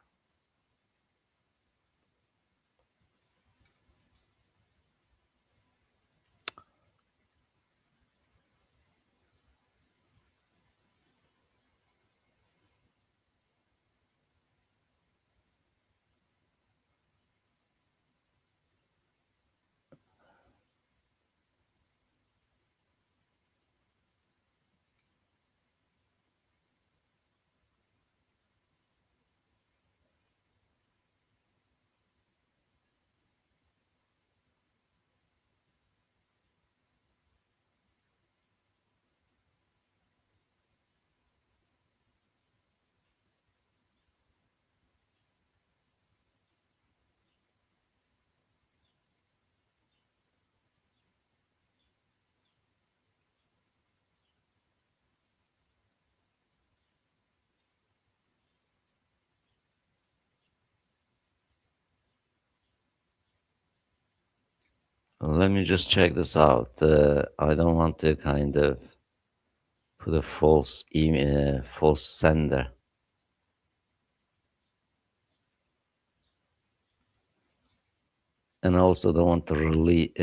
Let me just check this out. I don't want to kind of put a false email, false sender. And I also don't want to really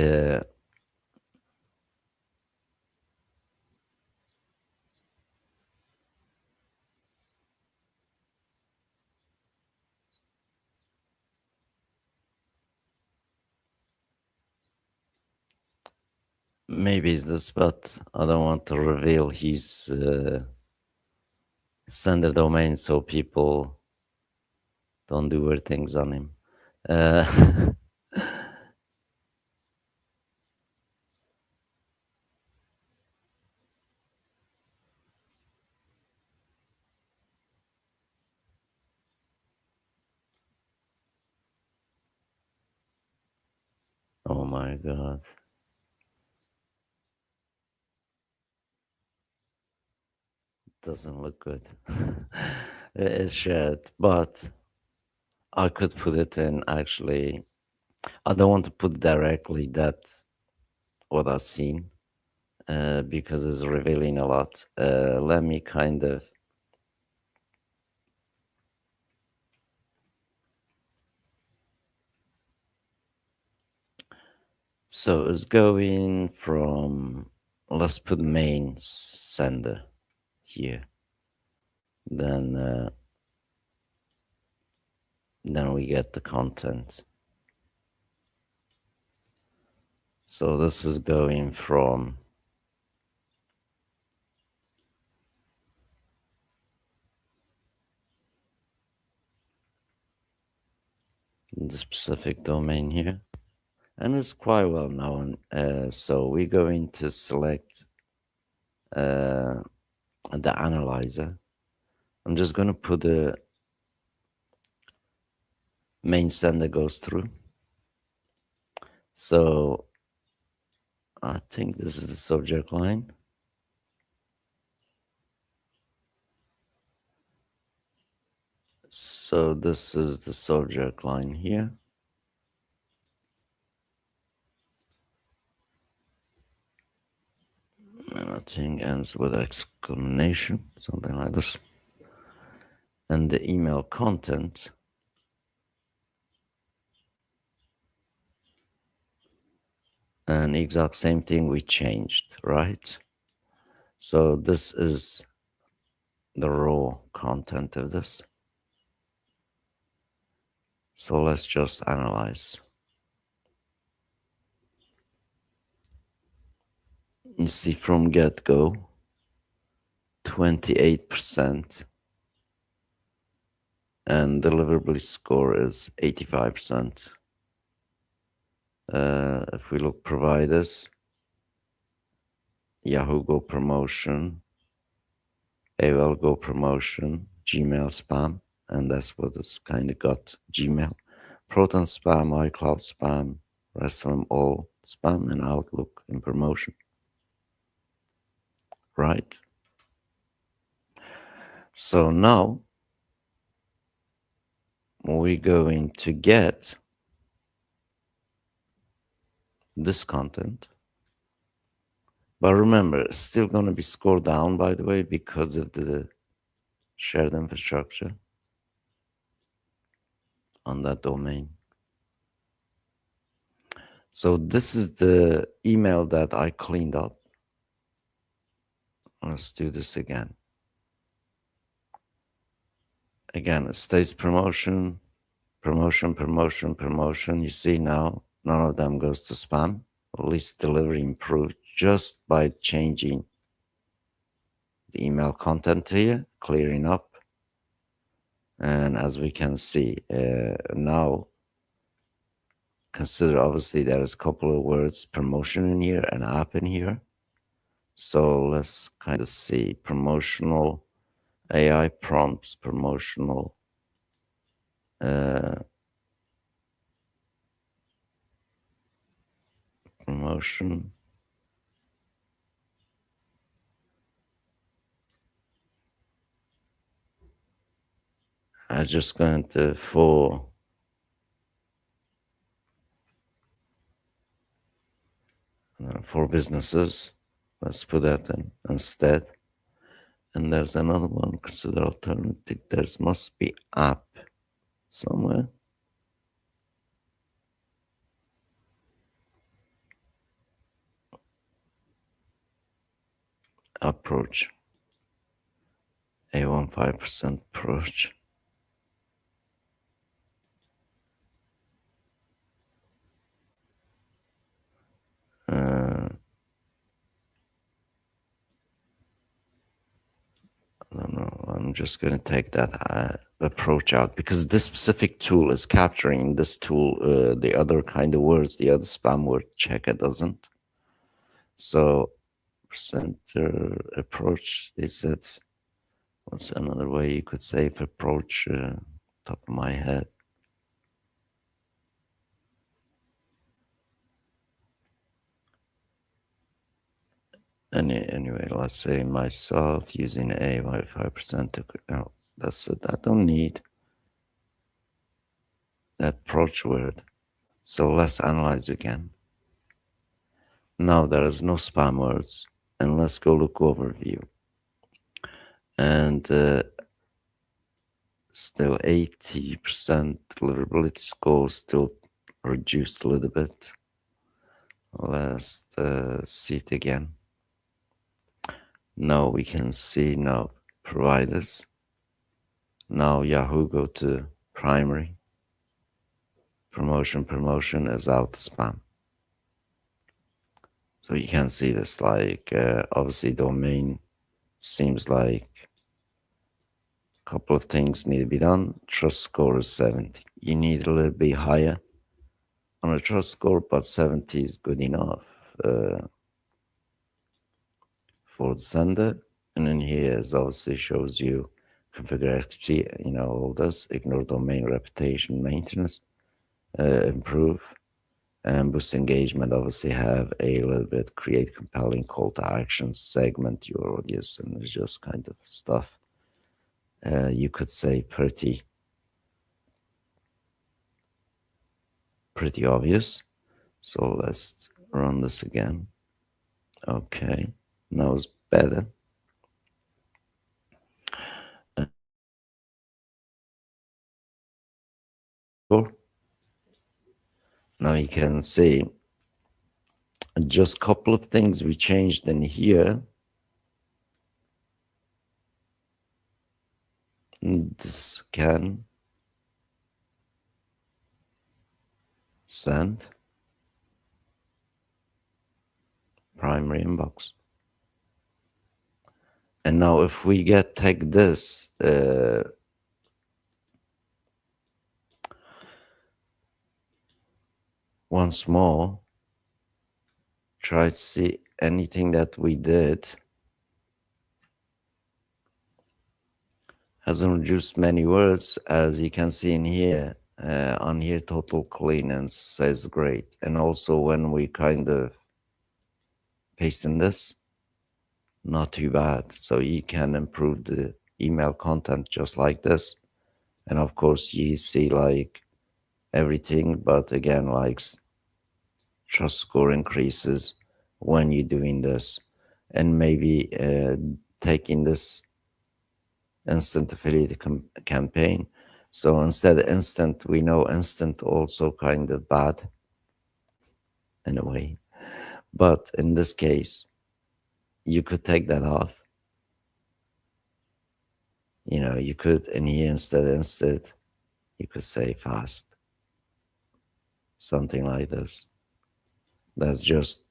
maybe it's this, but I don't want to reveal his sender domain so people don't do weird things on him. Oh my god. Doesn't look good. It is shared, but I could put it in actually. I don't want to put directly that what I've seen because it's revealing a lot. Let me kind of. So it's going from, let's put main sender here. Then we get the content. So this is going from the specific domain here. And it's quite well known. So we're going to select the analyzer. I'm just going to put the main sender goes through. So I think this is the subject line. So this is the subject line here. And I think ends with exclamation, something like this. And the email content and exact same thing we changed, right? So this is the raw content of this. So let's just analyze. You see from get-go, 28%, and deliverability score is 85%. If we look providers, Yahoo Go promotion, AOL Go promotion, Gmail spam, and that's what it's kind of got. Gmail, Proton spam, iCloud spam, rest of them all spam, and Outlook in promotion. Right? So now we're going to get this content. But remember, it's still going to be scored down, by the way, because of the shared infrastructure on that domain. So this is the email that I cleaned up. Let's do this again. Again, it stays promotion, promotion, promotion, promotion. You see now, none of them goes to spam. At least delivery improved just by changing the email content here, clearing up. And as we can see, now consider obviously there is a couple of words promotion in here and app in here. So let's kind of see promotional AI prompts, promotional promotion. I just going to for businesses. Let's put that in instead. And there's another one, consider alternative. There must be app somewhere. approach, a 15% approach. I don't know. I'm just going to take that approach out because this specific tool is capturing this tool, the other kind of words, the other spam word checker doesn't. So center approach is it. What's another way you could say if approach? Top of my head. Anyway, let's say myself using a 5% to no, that's it. I don't need that approach word. So let's analyze again. Now there is no spam words, and let's go look overview. And still 80% deliverability score, still reduced a little bit. Let's see it again. Now we can see now providers. Now Yahoo go to primary. Promotion is out spam. So you can see this, like obviously domain seems like a couple of things need to be done. Trust score is 70. You need a little bit higher on a trust score, but 70 is good enough for the sender. And then here is obviously shows you configure XP, all this, ignore domain reputation maintenance, improve, and boost engagement. Obviously have a little bit, create compelling call to action, segment your audience, and it's just kind of stuff. You could say pretty obvious. So let's run this again. Okay, now it's better. Now you can see just a couple of things we changed in here. This can send primary inbox. And now if we take this once more, try to see anything that we did hasn't reduced many words, as you can see in here. On here, total clearance says great. And also when we kind of paste in this, not too bad. So you can improve the email content just like this. And of course you see like everything, but again, like trust score increases when you're doing this. And maybe taking this instant affiliate campaign. So instead of instant, we know instant also kind of bad in a way. But in this case, you could take that off. You could, in here instead of instant, you could say fast. Something like this. That's just,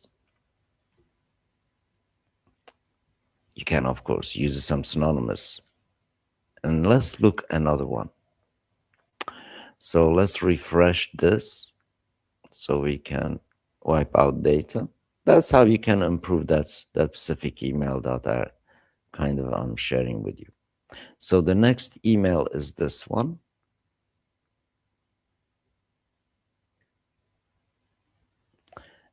you can of course use some synonymous. And let's look another one. So let's refresh this so we can wipe out data. That's how you can improve that specific email that I'm sharing with you. So the next email is this one.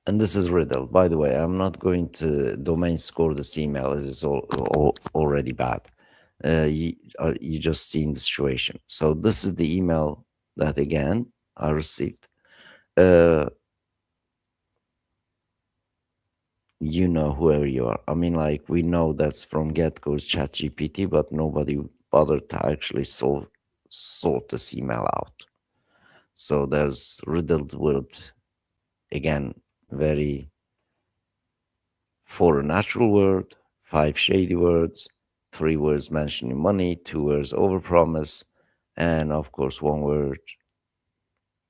And this is riddle. By the way, I'm not going to domain score this email. It is already bad. You just seen the situation. So this is the email that again I received. Whoever you are. I mean, like, we know that's from get-go's ChatGPT, but nobody bothered to actually sort this email out. So there's riddled word, again, very for a natural word, 5 shady words, 3 words mentioning money, 2 words overpromise, and of course 1 word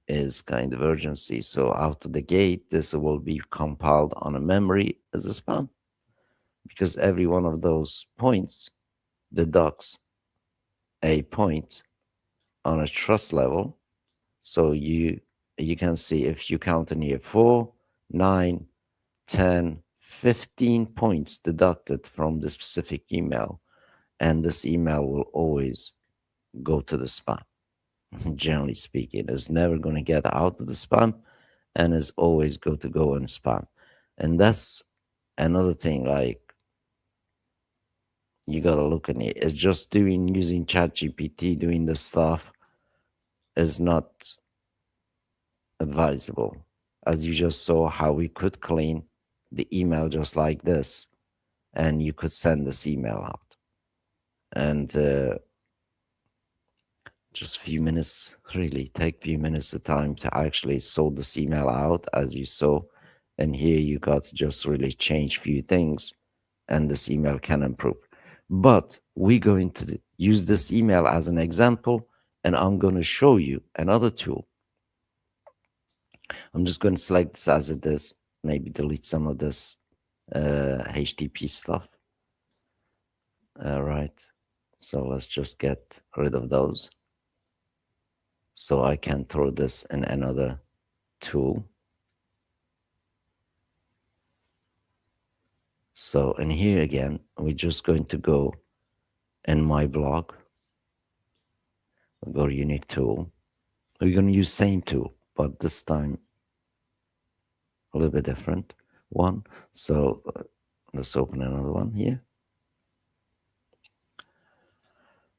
is kind of urgency. So out of the gate, this will be compiled on a memory as a spam, because every one of those points deducts a point on a trust level. So you can see, if you count in here, 4, 9, 10, 15 points deducted from the specific email, and this email will always go to the spam. Generally speaking, it's never going to get out of the spam, and is always go in spam. And that's another thing, like, you gotta look at it. It's just using ChatGPT, doing this stuff is not advisable. As you just saw, how we could clean the email just like this, and you could send this email out. And just a few minutes, really take a few minutes of time to actually sort this email out, as you saw. And here you got to just really change a few things, and this email can improve. But we're going to use this email as an example, and I'm going to show you another tool. I'm just going to select this as it is, maybe delete some of this HTTP stuff. All right, so let's just get rid of those, so I can throw this in another tool. So in here again, we're just going to go in my blog, we'll go to unique tool. We're going to use same tool, but this time a little bit different one. So let's open another one here.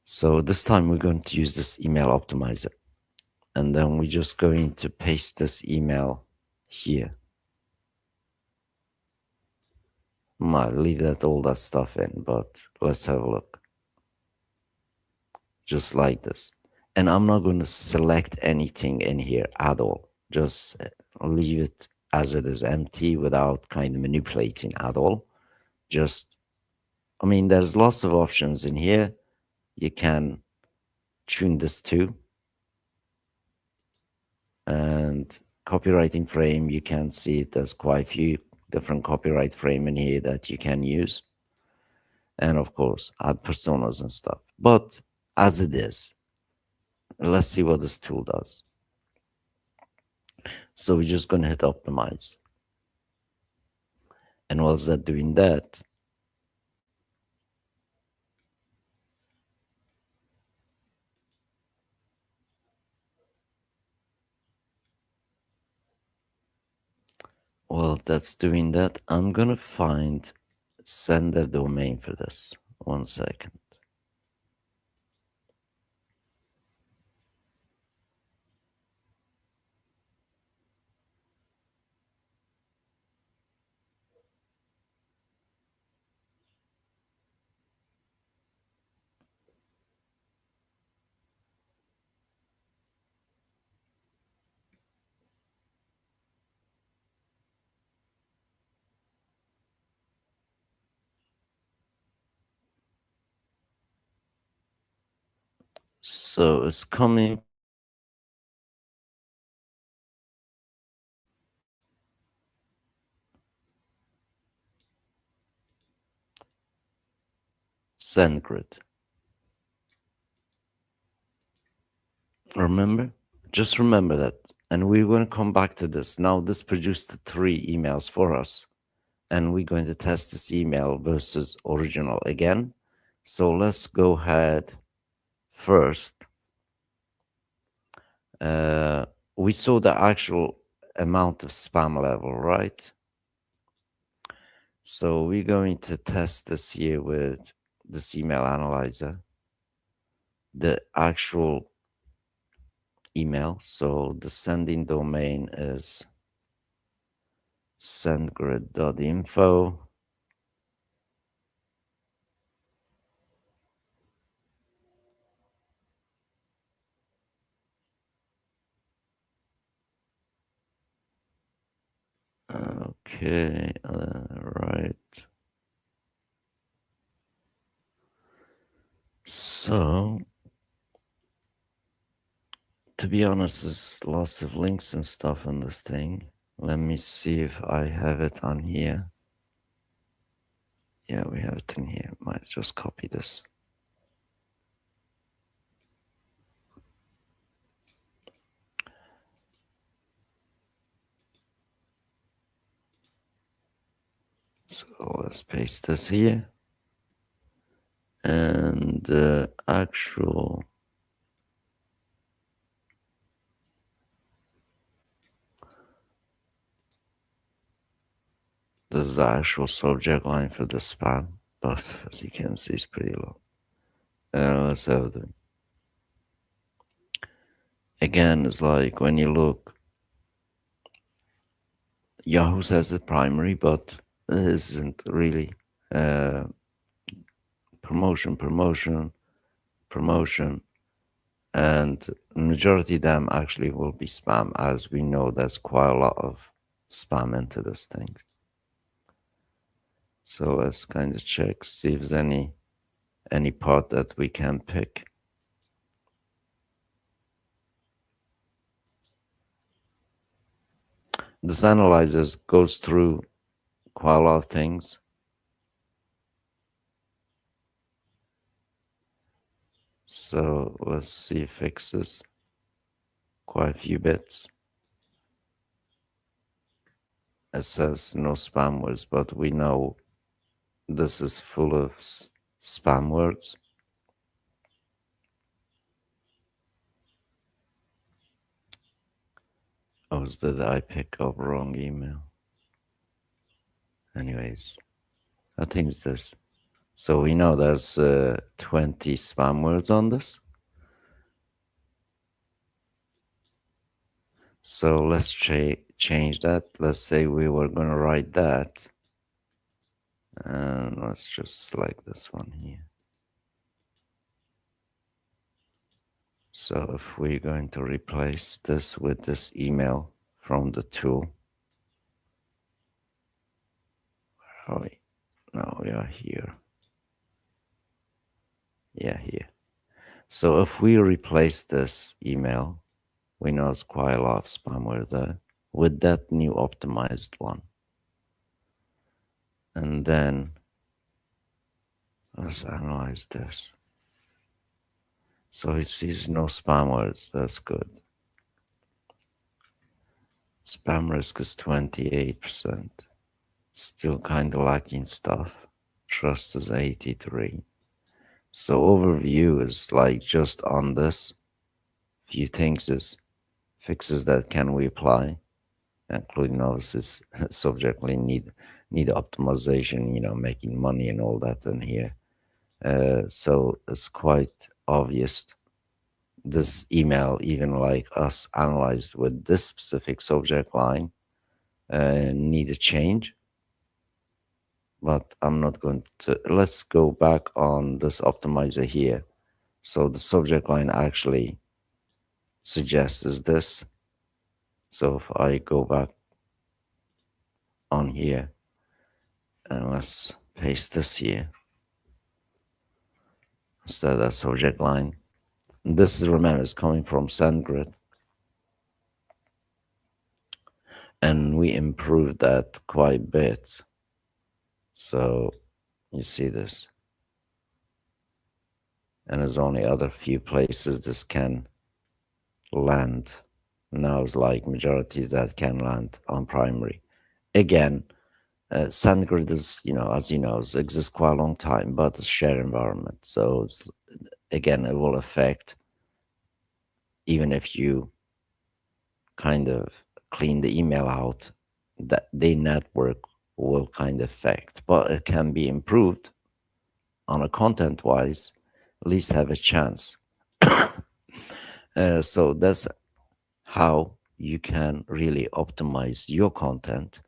So this time we're going to use this email optimizer, and then we're just going to paste this email here. Might leave all that stuff in, but let's have a look. Just like this. And I'm not going to select anything in here at all. Just leave it as it is, empty, without kind of manipulating at all. Just, I mean, there's lots of options in here. You can tune this to. And copywriting frame, you can see it. There's quite a few different copyright frame in here that you can use. And of course, add personas and stuff. But as it is, let's see what this tool does. So we're just going to hit optimize. And whilst that doing that, while that's doing that, I'm going to find sender domain for this. 1 second. So it's coming. SendGrid. Remember? Just remember that. And we're going to come back to this. Now this produced 3 emails for us. And we're going to test this email versus original again. So let's go ahead first. We saw the actual amount of spam level, right? So we're going to test this here with this email analyzer, the actual email. So the sending domain is sendgrid.info. Okay, right. So, to be honest, there's lots of links and stuff in this thing. Let me see if I have it on here. Yeah, we have it in here. Might just copy this. So let's paste this here. And the actual this is the actual subject line for the spam, but as you can see, it's pretty low. Let's have the again. It's like when you look, Yahoo says the primary, but it isn't really. Promotion, and majority of them actually will be spam, as we know there's quite a lot of spam into this thing. So let's kind of check, see if there's any part that we can pick. This analyzer goes through quite a lot of things. So let's see, fixes quite a few bits. It says no spam words, but we know this is full of spam words. Oh, did I pick up wrong email? Anyways, I think it's this. So we know there's 20 spam words on this. So let's change that. Let's say we were going to write that. And let's just select this one here. So if we're going to replace this with this email from the tool. Where are we? No, we are here. Yeah, here. So if we replace this email, we know it's quite a lot of spamware there, with that new optimized one. And then let's analyze this. So it sees no spam words. That's good. Spam risk is 28%. Still kind of lacking stuff. Trust is 83. So overview is like just on this. Few things is fixes that can we apply, including obviously subject line need optimization, making money and all that in here. So it's quite obvious. This email, even like us analyzed with this specific subject line, need a change. But I'm not going to. Let's go back on this optimizer here. So the subject line actually suggests is this. So if I go back on here and let's paste this here instead of that subject line. This is, remember, is coming from SendGrid. And we improved that quite a bit. So you see this. And there's only other few places this can land. Now it's like majorities that can land on primary. Again, SendGrid is, as you know, exists quite a long time, but it's shared environment. So again, it will affect, even if you kind of clean the email out, that the network will kind of affect, but it can be improved on a content wise, at least have a chance. So that's how you can really optimize your content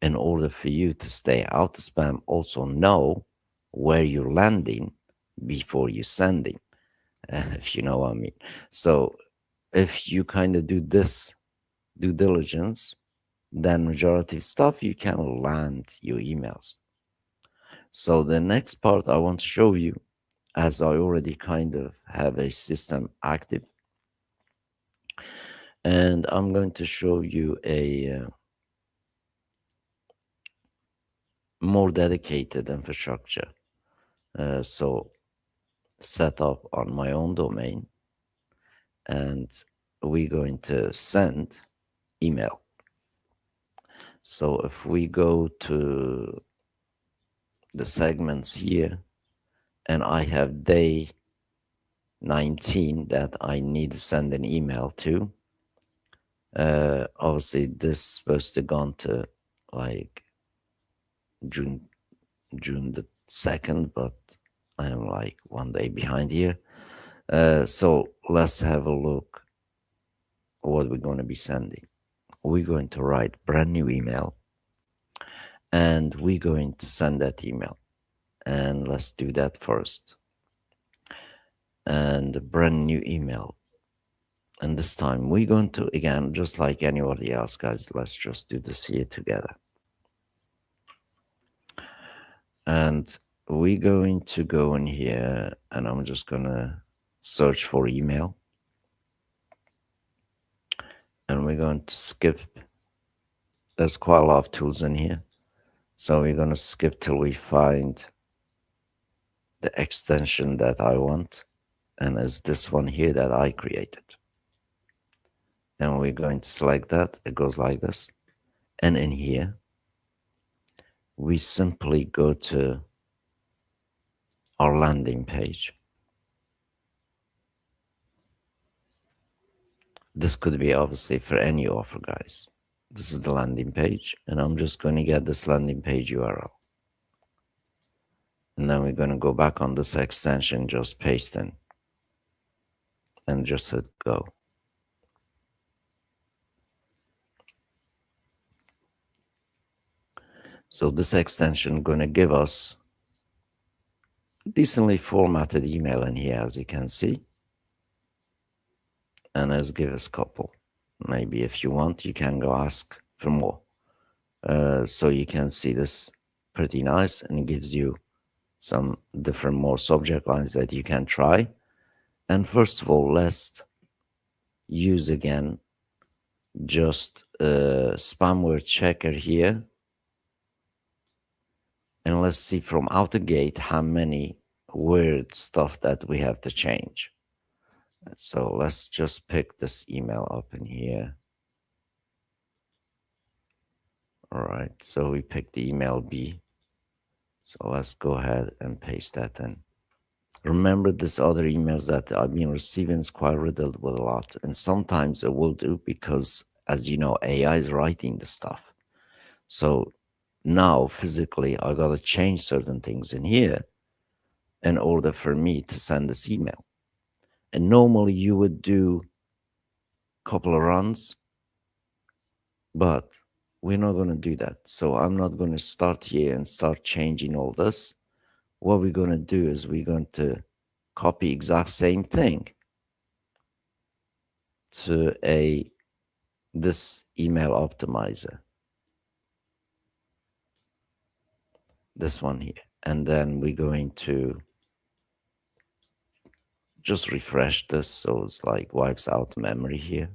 in order for you to stay out of spam. Also know where you're landing before you're sending, if you know what I mean. So if you kind of do this due diligence, then majority of stuff you can land your emails. So the next part I want to show you, as I already kind of have a system active. And I'm going to show you a more dedicated infrastructure. So set up on my own domain, and we're going to send email. So if we go to the segments here, and I have day 19 that I need to send an email to. Obviously this is supposed to go on to like June the 2nd, but I am like one day behind here. So let's have a look what we're going to be sending. We're going to write brand new email, and we're going to send that email. And let's do that first. And a brand new email. And this time we're going to, again, just like anybody else, guys, let's just do this here together. And we're going to go in here, and I'm just going to search for email. And we're going to skip. There's quite a lot of tools in here. So we're going to skip till we find the extension that I want. And it's this one here that I created. And we're going to select that. It goes like this. And in here, we simply go to our landing page. This could be obviously for any offer, guys. This is the landing page, and I'm just going to get this landing page URL. And then we're going to go back on this extension, just paste in, and just hit go. So this extension going to give us decently formatted email in here, as you can see. And let's give us a couple. Maybe if you want, you can go ask for more. So you can see this pretty nice, and it gives you some different more subject lines that you can try. And first of all, let's use again just spam word checker here. And let's see from out the gate how many weird stuff that we have to change. So let's just pick this email up in here. All right, so we picked the email B. So let's go ahead and paste that in. Remember, this other emails that I've been receiving is quite riddled with a lot. And sometimes it will do because, as you know, AI is writing the stuff. So now physically, I got to change certain things in here in order for me to send this email. And normally you would do a couple of runs, but we're not going to do that. So I'm not going to start here and start changing all this. What we're going to do is we're going to copy exact same thing to this email optimizer, this one here. And then we're going to just refresh this so it's like wipes out memory here.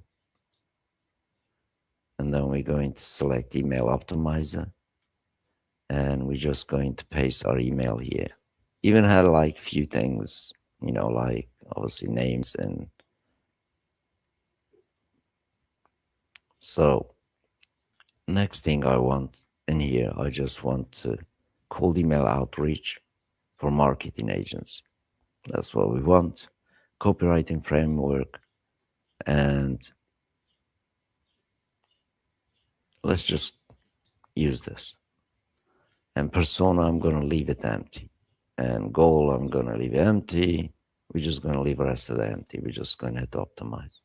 And then we're going to select email optimizer, and we're just going to paste our email here. Even had like few things, you know, like obviously names. And so next thing I want in here, I just want to cold email outreach for marketing agents. That's what we want. Copywriting framework. And let's just use this. And persona, I'm going to leave it empty. And goal, I'm going to leave it empty. We're just going to leave the rest of it empty. We're just going to hit optimize.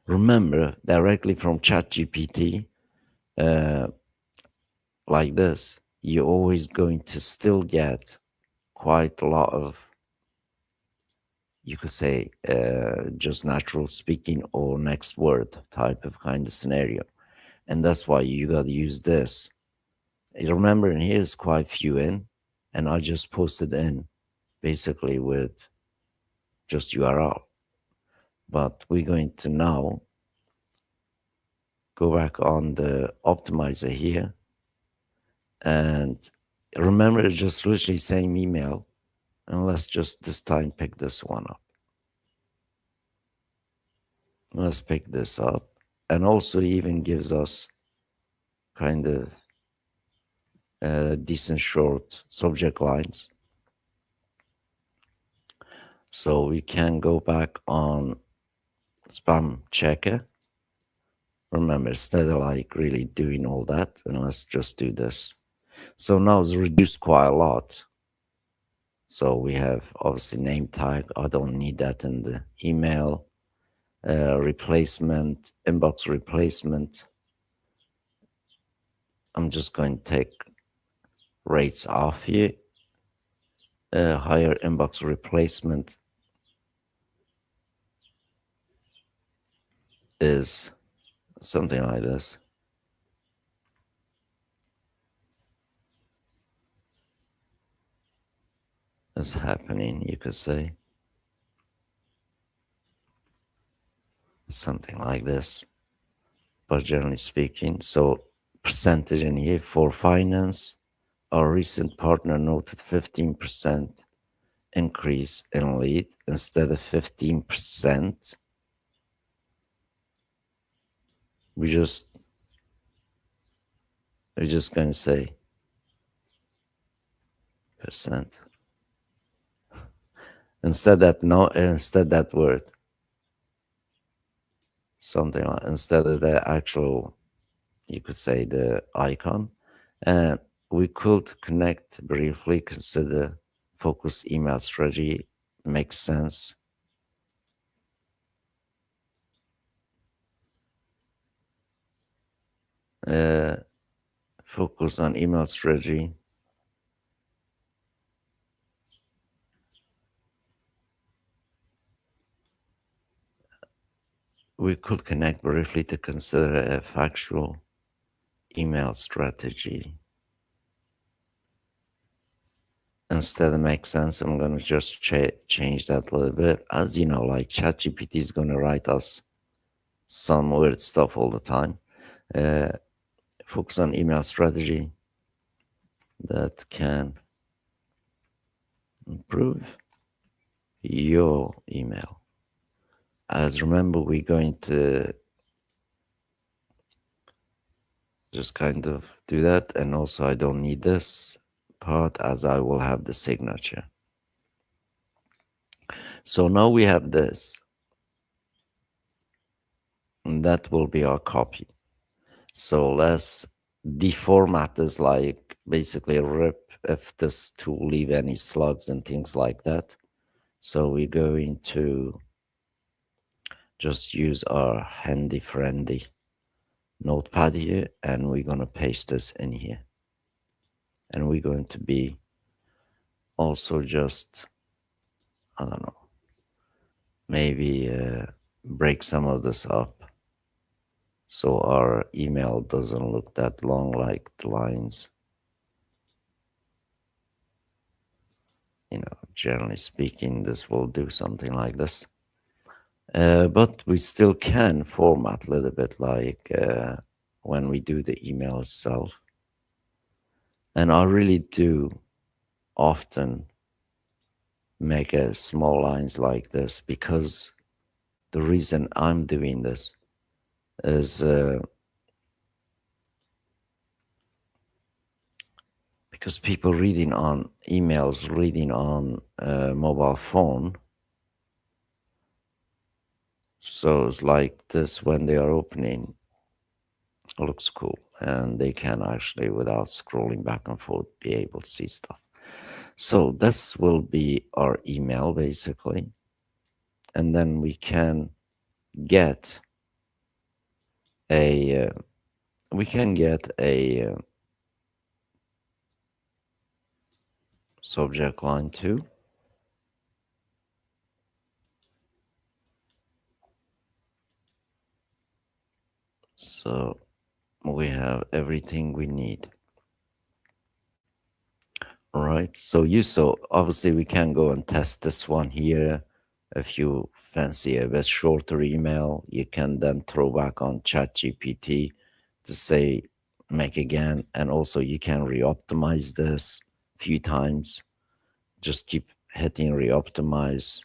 Remember, directly from ChatGPT, like this, you're always going to still get quite a lot of, you could say, just natural speaking or next word type of kind of scenario. And that's why you got to use this. Remember, and here's quite few in. and I just posted in basically with just URL. But we're going to now go back on the optimizer here, and remember it's just literally same email, and let's just this time pick this one up. Let's pick this up, and also even gives us kind of decent short subject lines. So we can go back on spam checker. Remember, instead of like really doing all that, and let's just do this. So now it's reduced quite a lot. So we have obviously name tag. I don't need that in the email. Replacement, inbox replacement. I'm just going to take rates off here. Higher inbox replacement is something like this. Is happening, you could say. Something like this. But generally speaking, so percentage in here for finance, our recent partner noted 15% increase in lead instead of 15%. We're just going to say percent instead that word, something like, instead of the actual, you could say the icon. And we could connect briefly, consider focus email strategy makes sense. Focus on email strategy. We could connect briefly to consider a factual email strategy. Instead of make sense, I'm going to just change that a little bit. As you know, like ChatGPT is going to write us some weird stuff all the time. Focus on email strategy that can improve your email. As remember, we're going to just kind of do that. And also I don't need this part as I will have the signature. So now we have this, and that will be our copy. So let's deformat this, like basically rip if this to leave any slugs and things like that. So we're going to just use our handy friendly notepad here, and we're going to paste this in here. And we're going to be also just, I don't know, maybe break some of this up so our email doesn't look that long, like the lines. You know, generally speaking, this will do something like this. But we still can format a little bit like when we do the email itself. And I really do often make small lines like this, because the reason I'm doing this is because people reading on emails, reading on mobile phone, so it's like this when they are opening, it looks cool, and they can actually, without scrolling back and forth, be able to see stuff. So this will be our email basically, and then we can get a subject line too. So we have everything we need. All right. So you saw, obviously we can go and test this one here. If you fancy a bit shorter email, you can then throw back on ChatGPT to say, make again. And also you can re-optimize this a few times. Just keep hitting re-optimize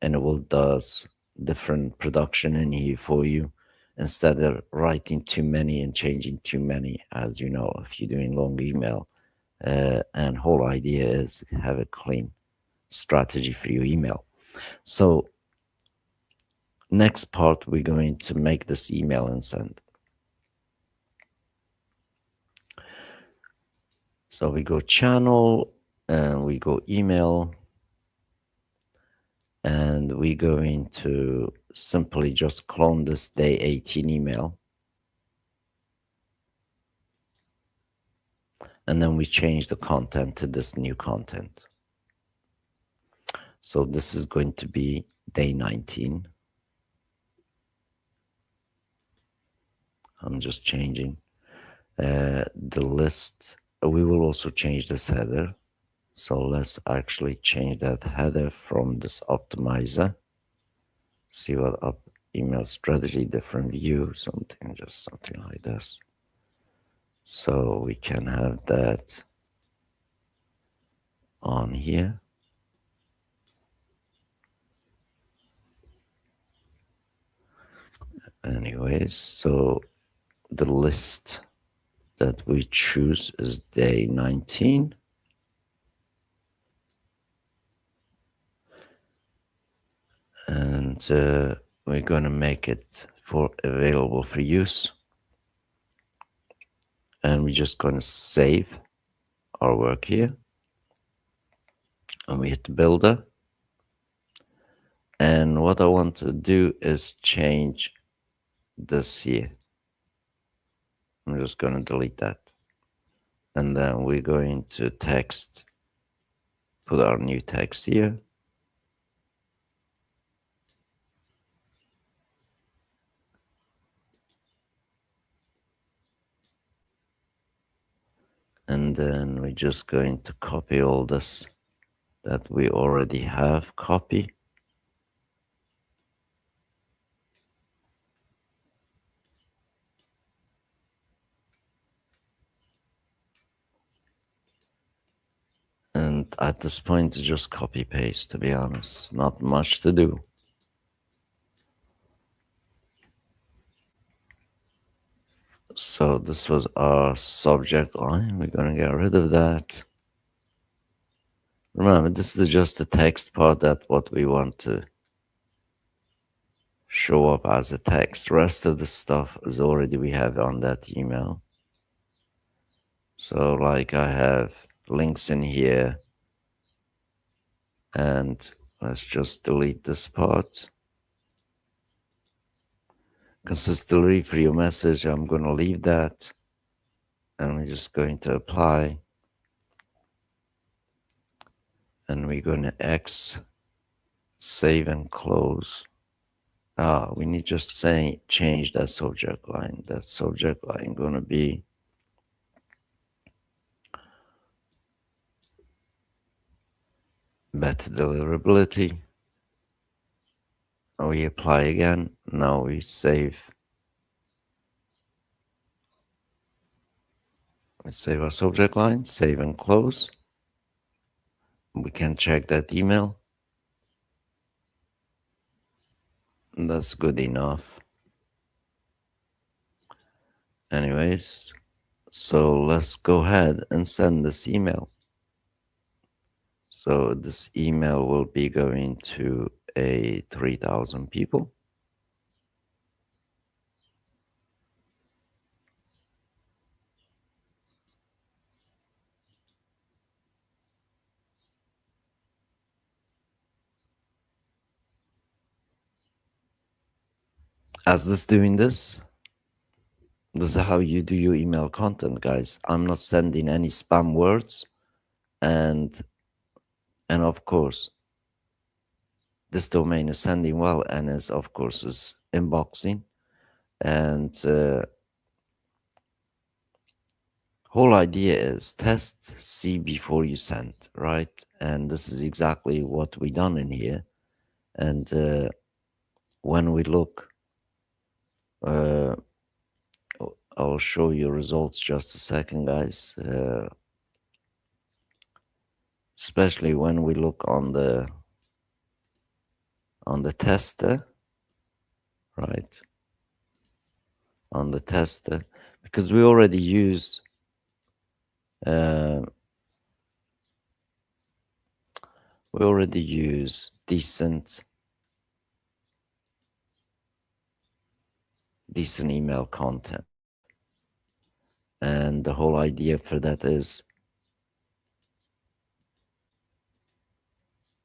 and it will does different production in here for you instead of writing too many and changing too many. As you know, if you're doing long email, and whole idea is have a clean strategy for your email. So next part, we're going to make this email and send. So we go channel and we go email, and we're going to simply just clone this day 18 email. And then we change the content to this new content. So this is going to be day 19. I'm just changing the list. We will also change this header. So let's actually change that header from this optimizer. See what up email strategy, different view, something, just something like this. So we can have that on here. Anyways, so the list that we choose is day 19. And we're going to make it for available for use. And we're just going to save our work here. And we hit the builder. And what I want to do is change this here. I'm just going to delete that. And then we're going to text, put our new text here. And then we're just going to copy all this that we already have, copy. And at this point, it's just copy paste, to be honest, not much to do. So this was our subject line. We're going to get rid of that. Remember, this is just the text part, that what we want to show up as a text. Rest of the stuff is already we have on that email. So like I have links in here, and let's just delete this part. Consistently for your message, I'm going to leave that. And we're just going to apply. And we're going to X, save and close. We need just say change that subject line. That subject line going to be better deliverability. We apply again. Now we save. We save our subject line, save and close. We can check that email. That's good enough. Anyways, so let's go ahead and send this email. So this email will be going to 3,000 people. As this doing this is how you do your email content, guys. I'm not sending any spam words, and of course this domain is sending well, and is of course is inboxing, and Whole idea is test, see before you send, right? And this is exactly what we done in here. And when we look, uh, I'll show you results just a second, guys. Especially when we look on the tester, right? On the tester, because we already use decent email content, and the whole idea for that is,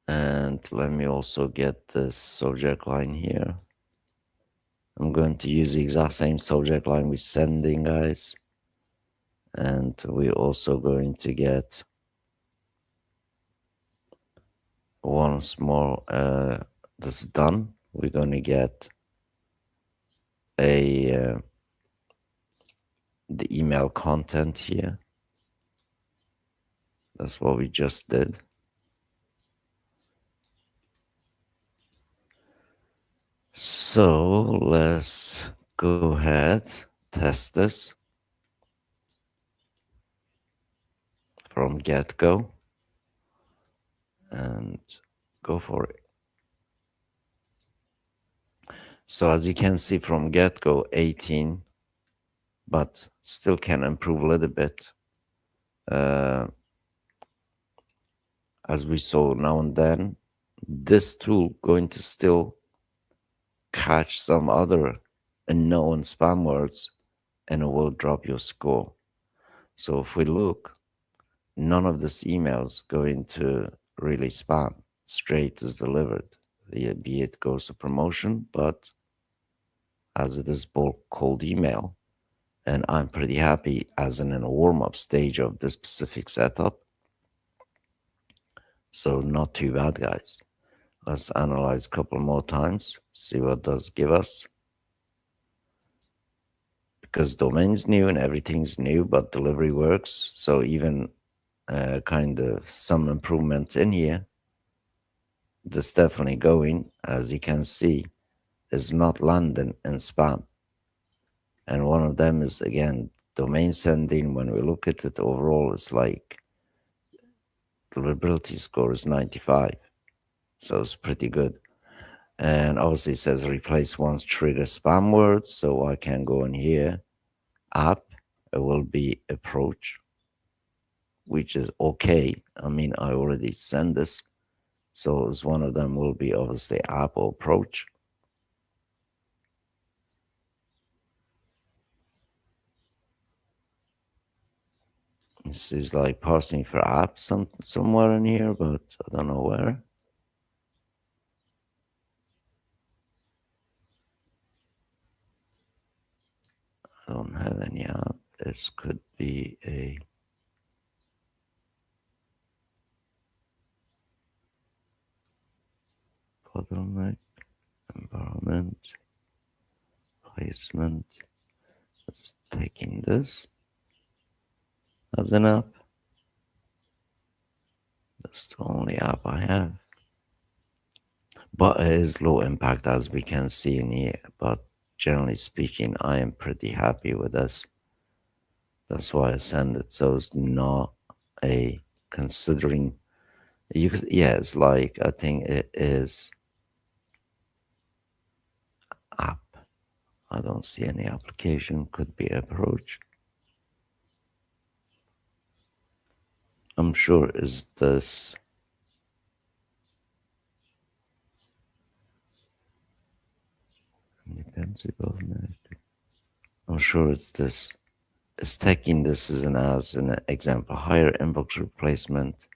and let me also get the subject line here. I'm going to use the exact same subject line we're sending, guys, and we're also going to get once more this done. We're going to get the email content here. That's what we just did. So let's go ahead, test this from get-go and go for it. So as you can see from get-go, 18, but still can improve a little bit. As we saw now and then, this tool going to still catch some other unknown spam words and it will drop your score. So if we look, none of these emails going to really spam, straight is delivered, be it goes to promotion, but as it is bulk cold email, and I'm pretty happy as in a warm-up stage of this specific setup. So not too bad, guys. Let's analyze a couple more times, see what does give us. Because domain's new and everything's new, but delivery works. So even kind of some improvement in here. This definitely going, as you can see, is not landing in spam. And one of them is, again, domain sending. When we look at it overall, it's like deliverability score is 95. So it's pretty good. And obviously it says replace once trigger spam words. So I can go in here, app, it will be approach, which is okay. I mean, I already sent this. So it's one of them will be obviously app or approach. This is like parsing for apps somewhere in here, but I don't know where. I don't have any app. This could be a bottleneck, environment, placement. Let's taking this as an app. That's the only app I have. But it is low impact as we can see in here. But generally speaking, I am pretty happy with this. That's why I send it. So it's not a considering you could, yeah, it's like I think it is app. I don't see any application. Could be approach. I'm sure is this indefensible. I'm sure it's this. It's taking this as an example. Higher inbox replacement.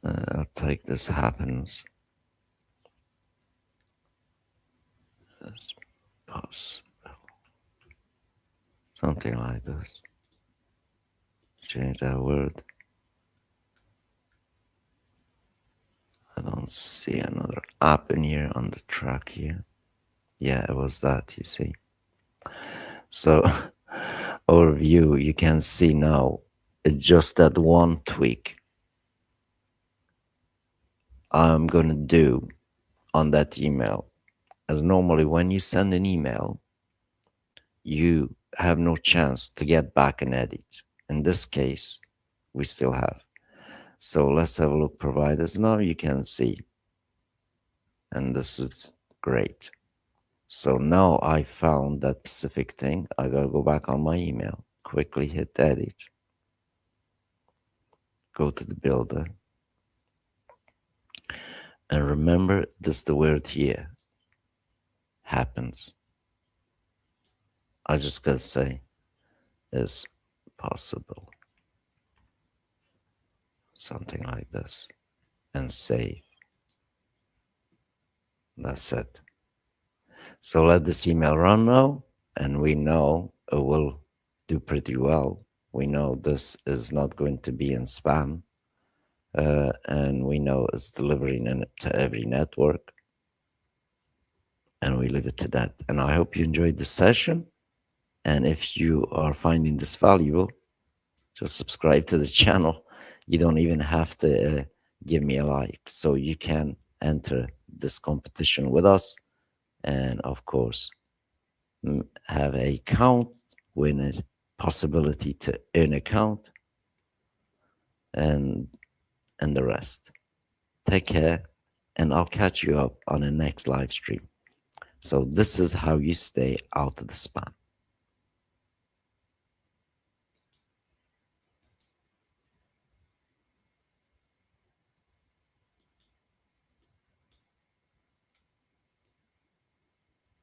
I'll take this happens. It's possible. Something like this. Change that word. I don't see another app in here on the track here. Yeah, it was that, you see. So, overview, you can see now just that one tweak I'm going to do on that email. As normally, when you send an email, you have no chance to get back and edit. In this case, we still have. So let's have a look, providers. Now you can see, and this is great. So now I found that specific thing. I gotta go back on my email, quickly hit edit, go to the builder, and remember this, the word here, happens. I just gotta say is possible, something like this, and save. That's it. So let this email run now, and we know it will do pretty well. We know this is not going to be in spam, and we know it's delivering it to every network, and we leave it to that. And I hope you enjoyed the session, and if you are finding this valuable, just subscribe to the channel. You don't even have to give me a like, so you can enter this competition with us, and of course have a count, win a possibility to earn a count, and the rest. Take care, and I'll catch you up on the next live stream. So this is how you stay out of the spam.